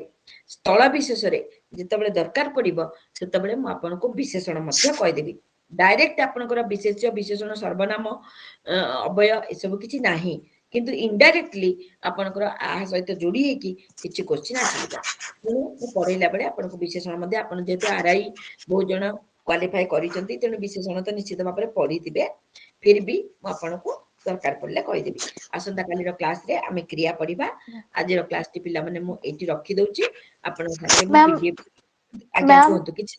ସ୍ଥଳ ବିଶେଷରେ ଯେତେବେଳେ ଦରକାର ପଡିବ, ସେତେବେଳେ ମୁଁ ଆପଣଙ୍କୁ ବିଶେଷଣ ମଧ୍ୟ କହିଦେବି। ଡାଇରେକ୍ଟ ଆପଣଙ୍କର ବିଶେଷ୍ୟ, ବିଶେଷଣ, ସର୍ବନାମ, ଅବୟ ଏସବୁ କିଛି ନାହିଁ, କିନ୍ତୁ ଇନଡାଇରେକ୍ଟଲି ଆପଣଙ୍କର ଆହା ସହିତ ଯୋଡି ହେଇକି କିଛି କ୍ୱେଶ୍ଚିନ୍ ଆସିଯିବ। ତେଣୁ ମୁଁ ପଢେଇଲା ବେଳେ ଆପଣଙ୍କୁ ବିଶେଷଣ ମଧ୍ୟ, ଆପଣ ଯେହେତୁ RI ବହୁତ ଜଣ କ୍ୱାଲିଫାଏ କରିଛନ୍ତି, ତେଣୁ ବିଶେଷଣ ତ ନିଶ୍ଚିତ ଭାବରେ ପଢିଥିବେ, ଫିର ବି ମୁଁ ଆପଣଙ୍କୁ ଦରକାର ପଡିଲେ କହିଦେବି। ଆସନ୍ତା କାଲିର କ୍ଲାସରେ ଆମେ କ୍ରିୟା ପଢିବା। ଆଜିର କ୍ଲାସଟି ପିଲାମାନେ ମୁଁ ଏଇଠି ରଖିଦଉଛି, ଆପଣଙ୍କ ସାଙ୍ଗରେ ମୁଁ ମ୍ୟାମ୍ PDF, ଆଜ୍ଞା ମ୍ୟାମ୍ କୁହନ୍ତୁ, କିଛି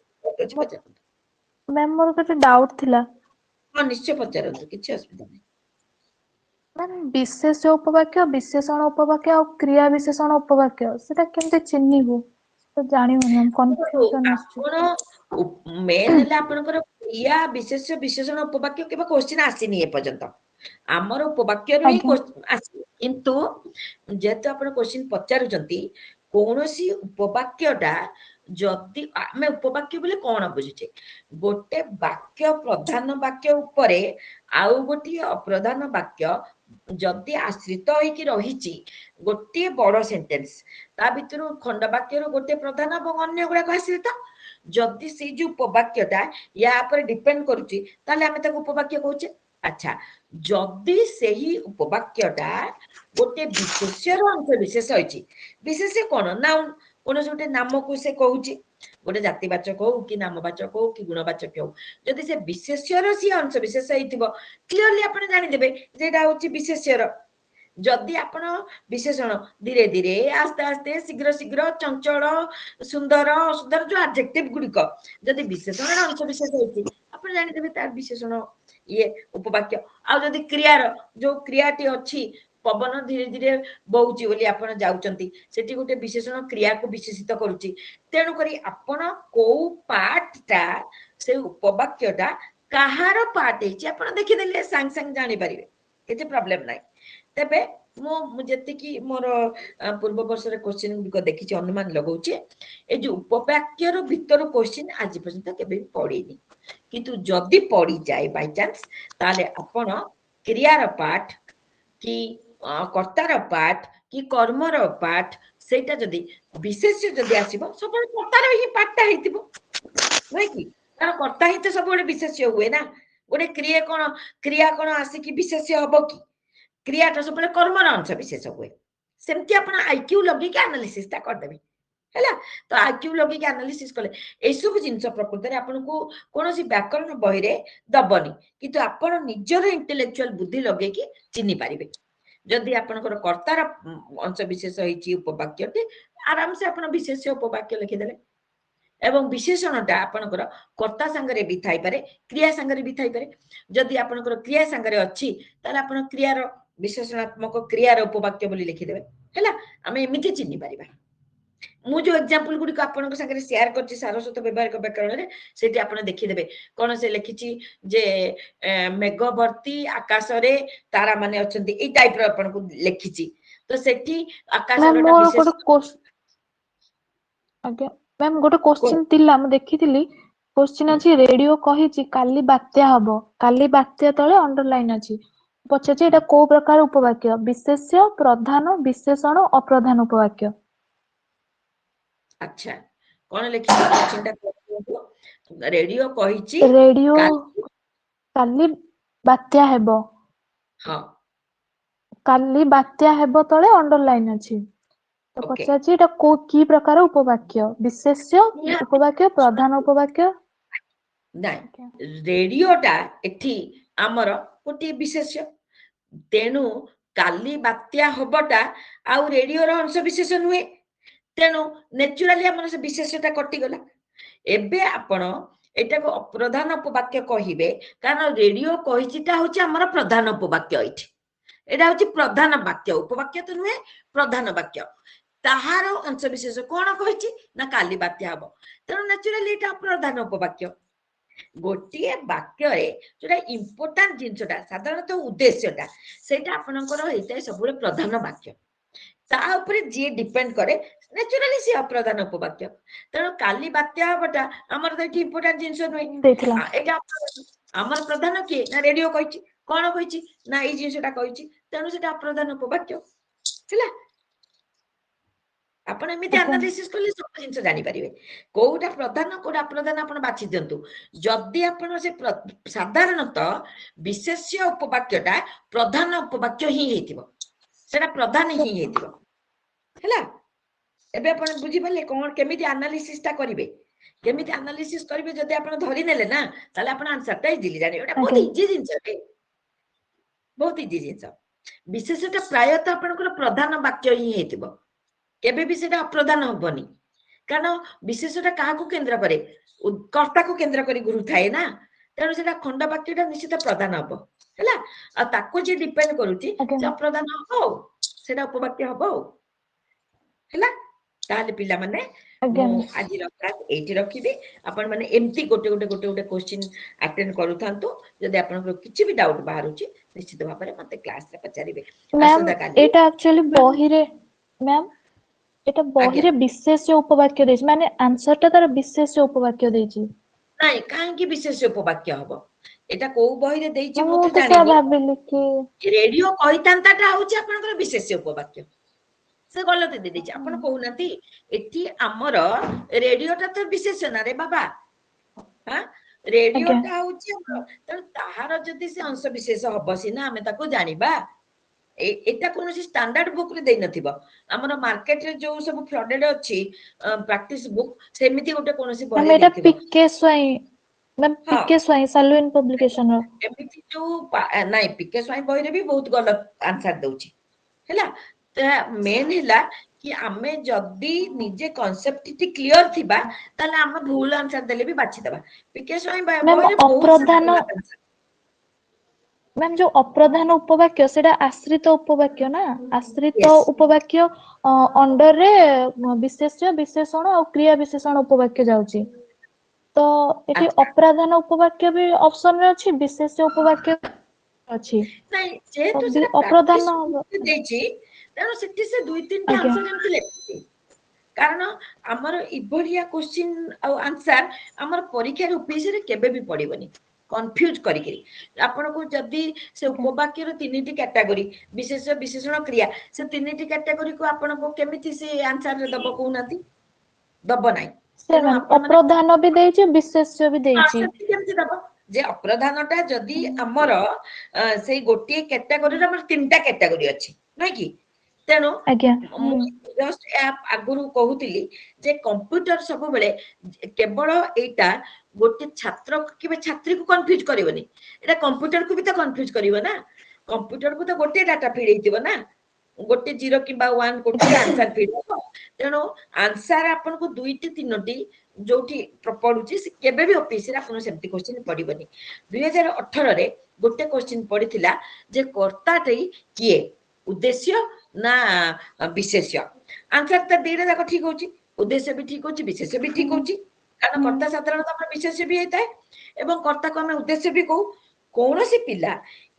ପଚାରନ୍ତୁ। ମ୍ୟାମ୍ ମୋର ଗୋଟେ ଡାଉଟ୍ ଥିଲା। ହଁ ନିଶ୍ଚୟ ପଚାରନ୍ତୁ, କିଛି ଅସୁବିଧା ନାହିଁ। ମ୍ୟାମ୍ ବିଶେଷ୍ୟ ଉପବାକ୍ୟ, ବିଶେଷଣ ଉପବାକ୍ୟ ଆଉ କ୍ରିୟା ବିଶେଷଣ ଉପବାକ୍ୟ ସେଟା କେମିତି ଚିହ୍ନିବୁ? ତ ଜାଣି ହଉନି, କନଫ୍ୟୁଜନ ଆସୁଛି। ଆପଣ ମେନ୍ ହେଲା ଆପଣଙ୍କର କ୍ରିୟା ବିଶେଷ୍ୟ, ବିଶେଷଣ, ଉପବାକ୍ୟ କେବେ କ୍ୱେଶ୍ଚିନ୍ ଆସିନି ଏପର୍ଯ୍ୟନ୍ତ, ଆମର ଉପବାକ୍ୟରୁ ହିଁ ଆଜ୍ଞା ଆସିବ, କିନ୍ତୁ ଯେହେତୁ ଆପଣ କ୍ୱେଶ୍ଚିନ୍ ପଚାରୁଛନ୍ତି, କୌଣସି ଉପବାକ୍ୟଟା ଯଦି ଆମେ ଉପବାକ୍ୟ ବୋଲି କଣ ବୁଝୁଛେ, ଗୋଟେ ବାକ୍ୟ ପ୍ରଧାନ ବାକ୍ୟ ଉପରେ ଆଉ ଗୋଟିଏ ଅପ୍ରଧାନ ବାକ୍ୟ ଯଦି ଆଶ୍ରିତ ହେଇକି ରହିଛି, ଗୋଟିଏ ବଡ ସେଣ୍ଟେନ୍ସ, ତା ଭିତରୁ ଖଣ୍ଡ ବାକ୍ୟରୁ ଗୋଟେ ପ୍ରଧାନ ଏବଂ ଅନ୍ୟ ଗୁଡାକ ଆଶ୍ରିତ, जदि से जो उपवाक्यटा या पर डिपेंड करूची ताले आमे ताको उपवाक्य कहूचे अच्छा जदि सेही उपवाक्यटा गोटे विशेष्यर अंश विशेष होइची विशेष कोन नाउन कोन जोटे नाम को से कहूची गोटे जातिवाचक हो कि नामवाचक हो कि गुणवाचक हो जदि से विशेष्यर सी अंश विशेष होइतिबो क्लियरली आपण जानि देबे जेटा होची विशेष्यर जदि आपण विशेषण धीरे धीरे आस्ते आस्ते शीघ्र शीघ्र चंचल सुंदर सुंदर जो एडजेक्टिव गुडिक जदि विशेषण अंश विशेष होइति आपण जानि देबे तार विशेषण ये उपवाक्य आ जदि क्रियार जो क्रियाटी अछि पवन धीरे धीरे बहुची बोली आपण जाउचंती सेठी गोटे विशेषण क्रिया को विशेषित करूची तेणु करी आपण को पार्टटा से उपवाक्यटा कहार पार्ट हेची आपण देखि देले सांग सांग जानि परिबे एते प्रॉब्लम नाही तेबे मु जति कि मोर पूर्व वर्ष रे क्वेश्चन गुडिक देखिछि अनुमान लगाउछि ए जो उपवाक्यर भीतर क्वेश्चन आज पर्यंत केबे पढिनी किंतु जदि पढि जाय बाय चांस ताले आपण क्रियार पार्ट कि कर्तार पार्ट कि कर्मर पार्ट सेटा जदि विशेष जदि आसीबो सब कर्तार ही पार्टटा हेतिबो नै कि कारण कर्ता ही तो सब विशेष हुए ना गोटे क्रिया कोन आसी कि विशेष हबो कि क्रियाटा सब कर्मर अंश विशेष हुए सेमती आपण आईक्यू लगे कि एनालिसिस ता कर देबे हैला तो आईक्यू लगे कि एनालिसिस कले ए सब जिंस प्रकृति रे आपण को कोनोसी व्याकरण बही रे दबनी किंतु आपण निजर इंटेलेक्चुअल बुद्धि लगे कि चिन्नी पारिबे जदि आपनकर कर्तार अंश विशेष होइची उपवाक्यटे आराम से आपण विशेष उपवाक्य लिखि देले एवं विशेषणटा आपनकर कर्ता संगरे भी थाई पारे क्रिया संगरे भी थाई पारे जदि आपनकर क्रिया संगरे अछि ताले आपण क्रियार विशेषणात्मक क्रियार उपवाक्य बोली लिखि देबे हैला आमे एमिति चिन्नी पारिबा मु जो एग्जांपल गुडी को आपनक संगरे शेयर करछि सारस्वत व्यवहारिक व्याकरण रे सेठी आपण देखि देबे कोन से लिखिछि जे मेघवर्ती आकाश रे तारा माने अछंती ए टाइप रो आपण को लिखिछि तो सेठी आकाश रो विशेष आज्ञा मैम गोटे क्वेश्चन थिला म देखिथिली क्वेश्चन अछि रेडियो कहिछि काली बात्या हबो काली बात्या तळे अंडरलाइन अछि पछे एटा को प्रकार उपवाक्य विशेष्य प्रधान विशेषण अप्रधान उपवाक्य अच्छा कोन लिखि क्वेश्चन रेडियो कहिछि रेडियो काली बात्या हेबो हां काली बात्या हेबो तळे अंडरलाइन अछि तो पछे एटा को की प्रकार उपवाक्य विशेष्य उपवाक्य प्रधान उपवाक्य नाही रेडियोटा एठी हमर कोटी विशेष्य तेनु काली बात्या हबटा आ रेडियो रो अंश विशेष नुहे तेनु नेचुरली हमर से विशेषता कटि गला एबे आपण एटा को अप्रधान उपवाक्य कहिबे कारण रेडियो कहिचिटा होची हमर प्रधान उपवाक्य एठी एटा होची प्रधान वाक्य उपवाक्य तो नुहे प्रधान वाक्य ताहार अंश विशेष कोन कहिछि ना काली बात्या हबो तेनु नेचुरली एटा प्रधान उपवाक्य गोटिए वाक्य रे जोटा इंपोर्टेंट जिंसटा साधारणतः उद्देश्यटा सेटा आपनकर हेतै सबुरे प्रधान वाक्य ता ऊपर जे डिपेंड करे नेचुरली से अप्रधान उपवाक्य तेणु काली बात्या हबटा हमर तो इंपोर्टेंट जिंस नै एटा हमर प्रधान के ना रेडियो कहिछि कोन कहिछि ना ई जिंसटा कहिछि तेणु सेटा अप्रधान उपवाक्य हैला आपण एमिति एनालिसिस करले सब जिंस जानि परिबे कोउटा प्रधान कोउटा अप्रधान आपण बाछि दियंतु जदि आपण से साधारणतः विशेष्य उपवाक्यटा प्रधान उपवाक्य ही हेतिबो सेटा प्रधान ही हेतिबो हैला एबे आपण बुझि पले कोन केमिति एनालिसिस ता करिवे केमिति एनालिसिस करिवे जदि आपण धरि नेले ना ताले आपण आंसर ता इजिली जानि एटा बहुत इजी जिंस है बहुत इजी जिंस विशेषटा प्रायतः आपनकर प्रधान वाक्य ही हेतिबो केबे भी सेटा अप्रधान हबनी कारण विशेषटा काहा को केंद्र करे कर्ता को केंद्र करी गुरु थाए ना तेणु सेटा खंड वाक्यटा निश्चित प्रधान हबो हैला आ ताको जे डिपेंड करूची से अप्रधान हबो सेटा उपवाक्य हबो हैला ताले पिला माने आज क्लास 8 रखिबे आपण माने एम्ति गोटे क्वेश्चन अटेंड करू थांतु जदि आपण को किछि भी डाउट बाहरुची निश्चित भाबरे मते क्लास रे पचारिबे मैम एटा एक्चुअली बही रे मैम एटा बही रे विशेष उपवाक्य देछि माने आंसर ता तार विशेष उपवाक्य देछि नाही काहे कि विशेष उपवाक्य हबो एटा को बही रे देछि मु मते तो क्या भाबिली कि रेडियो कहितांताटा होछि आपनकर विशेष उपवाक्य से गलती दे देछि आपण कहउनाती एठी हमर रेडियोटा तो विशेषण रे बाबा हां रेडियोटा होछि हमर त ताहार जदि से अंश विशेष हबो सिना हमें ताको जानिबा एटा कोनोसी स्टैंडर्ड बुक रे देई नथिबो हमर मार्केट रे जो सब फ्लडेड अछि प्रैक्टिस बुक सेमिति गोटे कोनोसी मैम बहे एटा देथिबो पीके स्वाई मैम हाँ। पीके स्वाई सालुइन पब्लिकेशन रो एमिति जो नाइ पीके स्वाई बही रे भी बहुत गलत आंसर दउछि हैला त मेन हैला कि आमे जदी निजे कांसेप्ट टी क्लियर थिबा ताले हम भूल आंसर देले भी बाछि दबा पीके स्वाई बही मैम रे बहुत अप्रधान गलत आंसर मैम जो अप्रधान उपवाक्य सेटा आश्रित उपवाक्य ना आश्रित Yes. उपवाक्य अंडर रे विशेष्य विशेषण और क्रिया विशेषण उपवाक्य जाउची तो एटी अच्छा। अप्रधान उपवाक्य भी ऑप्शन रे अछि विशेष्य उपवाक्य अछि ନାଇଁ ଯେହେତୁ तो ସେଟା अप्रधान ପ୍ରାକ୍ଟିସ ଦେଇଛି ତେଣୁ ସେଠି ସେ ଦୁଇ ତିନିଟା ଆଜ୍ଞା। ଆନ୍ସର ଏମିତି ଲେଖିଛି କାରଣ ଆମର ଇଭଳିଆ କ୍ୱେଶ୍ଚିନ୍ ଆଉ ଆନ୍ସର ଆମର ପରୀକ୍ଷାରେ UPSC ରେ କେବେ ବି ପଡିବନି କନଫ୍ୟୁଜ କରିକିରି ଆପଣଙ୍କୁ ଯଦି ସେ ଉପବାକ୍ୟର ତିନିଟି କ୍ୟାଟାଗୋରୀ ବିଶେଷ ବିଶେଷଣ କ୍ରିୟା ସେ ତିନିଟି କ୍ୟାଟାଗୋରୀକୁ ଆପଣଙ୍କୁ କେମିତି ସେ ଆନ୍ସରରେ ଦବ କହୁନାହାନ୍ତି ଦବ ନାହିଁ से ତେଣୁ मैम ଆପଣ ମାନେ अप्रधान भी देइछि विशेष्य भी देइछि ସେମିତି କେମିତି ଦବ ଯେ ଅପ୍ରଧାନଟା ଯଦି ଆମର ସେଇ ଗୋଟିଏ କ୍ୟାଟାଗୋରୀର ଆମର ତିନିଟା କ୍ୟାଟାଗୋରୀ ଅଛି ନାଇଁ କି ତେଣୁ आज्ञा ମୁଁ ଜଷ୍ଟ ଆଗରୁ କହୁଥିଲି ଯେ କମ୍ପ୍ୟୁଟର ସବୁବେଳେ କେବଳ ଏଇଟା ଗୋଟେ ଛାତ୍ର କିମ୍ବା ଛାତ୍ରୀକୁ କନଫ୍ୟୁଜ କରିବନି ଏଇଟା କମ୍ପ୍ୟୁଟରକୁ ବି ତ କନଫ୍ୟୁଜ କରିବ ନା କମ୍ପ୍ୟୁଟରକୁ ତ ଗୋଟେ ଡାଟା ଫିଡ୍ ହେଇଥିବ ନା ଗୋଟେ 0 କିମ୍ବା 1 ଗୋଟେ ଆନ୍ସର ଫିଡ୍ ହବ ତେଣୁ ଆନ୍ସର ଆପଣଙ୍କୁ ଦୁଇଟି ତିନୋଟି ଯୋଉଠି ପଡୁଛି କେବେ ବି OPSC ରେ ଆପଣ ସେମିତି କ୍ୱେଶ୍ଚିନ୍ ପଡିବନି 2018 ରେ ଗୋଟେ କ୍ୱେଶ୍ଚିନ୍ ପଡିଥିଲା ଯେ କର୍ତ୍ତାଟି କିଏ ଉଦ୍ଦେଶ୍ୟ ନା ବିଶେଷ୍ୟ ଆନ୍ସର ତ ଦିଟା ଯାକ ଠିକ ହଉଛି ଉଦ୍ଦେଶ୍ୟ ବି ଠିକ ହଉଛି ବିଶେଷ୍ୟ ବି ଠିକ ହଉଛି କାରଣ କର୍ତ୍ତା ସାଧାରଣତଃ ଆମର ବିଶେଷ୍ୟ ବି ହେଇଥାଏ ଏବଂ କର୍ତ୍ତାକୁ ଆମେ ଉଦ୍ଦେଶ୍ୟ ବି କହୁ କୌଣସି ପିଲା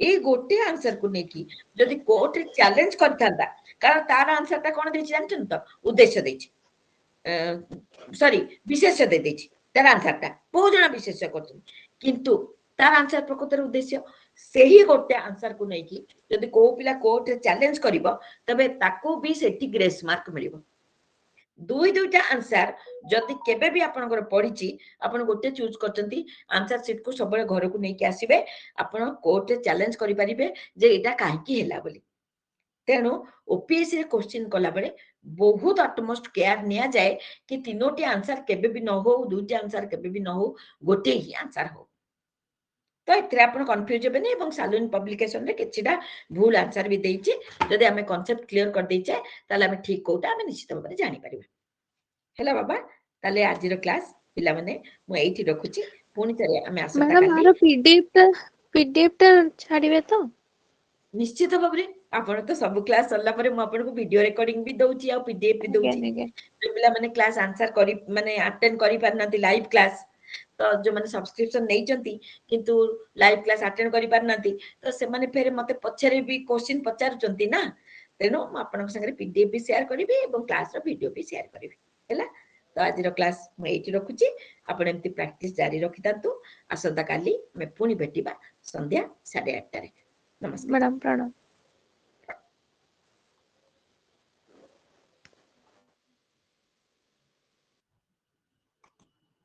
ଏଇ ଗୋଟେ ଆନ୍ସରକୁ ନେଇକି ଯଦି କୋର୍ଟରେ ଚ୍ୟାଲେଞ୍ଜ କରିଥାନ୍ତା କାରଣ ତାର ଆନ୍ସରଟା କଣ ଦେଇଛି ଜାଣିଛନ୍ତି ତ ଉଦ୍ଦେଶ୍ୟ ଦେଇଛି ସରି ବିଶେଷ୍ୟ ଦେଇଛି ତାର ଆନ୍ସରଟା ବହୁତ ଜଣ ବିଶେଷ୍ୟ କରୁଛନ୍ତି କିନ୍ତୁ ତାର ଆନ୍ସର ପ୍ରକୃତରେ ଉଦ୍ଦେଶ୍ୟ ସେହି ଗୋଟେ ଆନ୍ସରକୁ ନେଇକି ଯଦି କୋଉ ପିଲା କୋର୍ଟରେ ଚ୍ୟାଲେଞ୍ଜ କରିବ ତେବେ ତାକୁ ବି ସେଠି ଗ୍ରେସ୍ ମାର୍କ ମିଳିବ ଦୁଇଟା ଆନ୍ସର ଯଦି କେବେ ବି ଆପଣଙ୍କର ପଡିଛି ଆପଣ ଗୋଟେ ଚୁଜ କରିଛନ୍ତି ଆନ୍ସର ସିଟକୁ ସବୁବେଳେ ଘରକୁ ନେଇକି ଆସିବେ ଆପଣ କୋର୍ଟରେ ଚ୍ୟାଲେଞ୍ଜ କରିପାରିବେ ଯେ ଏଇଟା କାହିଁକି ହେଲା ବୋଲି ତେଣୁ OPSC ରେ କ୍ୱେଶ୍ଚିନ୍ କଲାବେଳେ ବହୁତ ଅଟମୋଷ୍ଟ କେୟାର ନିଆଯାଏ କି ତିନୋଟି ଆନ୍ସର କେବେ ବି ନ ହଉ ଦୁଇଟି ଆନ୍ସର କେବେ ବି ନ ହଉ ଗୋଟେ ହିଁ ଆନ୍ସର ହଉ ତ ଏଥିରେ ଆପଣ କନଫ୍ୟୁଜ ହେବେନି ଏବଂ ସାଲୁନ୍ ପବ୍ଲିକେସନରେ କିଛିଟା ଭୁଲ ଆନ୍ସର ବି ଦେଇଛି ଯଦି ଆମେ କନସେପ୍ଟ କ୍ଲିୟର କରିଦେଇଛେ ତାହେଲେ ଆମେ ଠିକ କୋଉଟା ଆମେ ନିଶ୍ଚିତ ଭାବରେ ଜାଣିପାରିବା ହେଲା ବାବା ତାହେଲେ ଆଜିର କ୍ଲାସ ପିଲାମାନେ ମୁଁ ଏଇଠି ରଖୁଛି ପୁଣି ଥରେ ଆମେ ଆସନ୍ତା ମ୍ୟାଡାମ କାଲି ଆର ପିଡିଏଫ ଟା ଛାଡିବେ ତ ନିଶ୍ଚିତ ଭାବରେ ଆପଣ ତ ସବୁ କ୍ଲାସ ସରିଲା ପରେ ମୁଁ ଆପଣଙ୍କୁ ଭିଡିଓ ରେକର୍ଡିଂ ବି ଦଉଛି ଆଉ PDF ବି ଦଉଛି ଆଜ୍ଞା ଯୋଉ ପିଲାମାନେ କ୍ଲାସ ଆନ୍ସର କରି ମାନେ ଆଟେଣ୍ଡ କରିପାରୁନାହାନ୍ତି ଲାଇଭ କ୍ଲାସ ତ ଯୋଉମାନେ ସବସ୍କ୍ରିପସନ ନେଇଛନ୍ତି କିନ୍ତୁ ଲାଇଭ କ୍ଲାସ ଆଟେଣ୍ଡ କରିପାରୁନାହାନ୍ତି ତ ସେମାନେ ଫେରେ ମତେ ପଛରେ ବି କ୍ୱେଶ୍ଚିନ୍ ପଚାରୁଛନ୍ତି ନା ତେଣୁ ମୁଁ ଆପଣଙ୍କ ସାଙ୍ଗରେ PDF ବି ସେୟାର କରିବି ଏବଂ କ୍ଲାସର ଭିଡିଓ ବି ସେୟାର କରିବି ହେଲା ତ ଆଜିର କ୍ଲାସ ମୁଁ ଏଇଠି ରଖୁଛି ଆପଣ ଏମିତି ପ୍ରାକ୍ଟିସ ଜାରି ରଖିଥାନ୍ତୁ ଆସନ୍ତା କାଲି ଆମେ ପୁଣି ଭେଟିବା ସନ୍ଧ୍ୟା 8:30 ରେ ନମସ୍କାର ମ୍ୟାଡାମ ପ୍ରଣାମ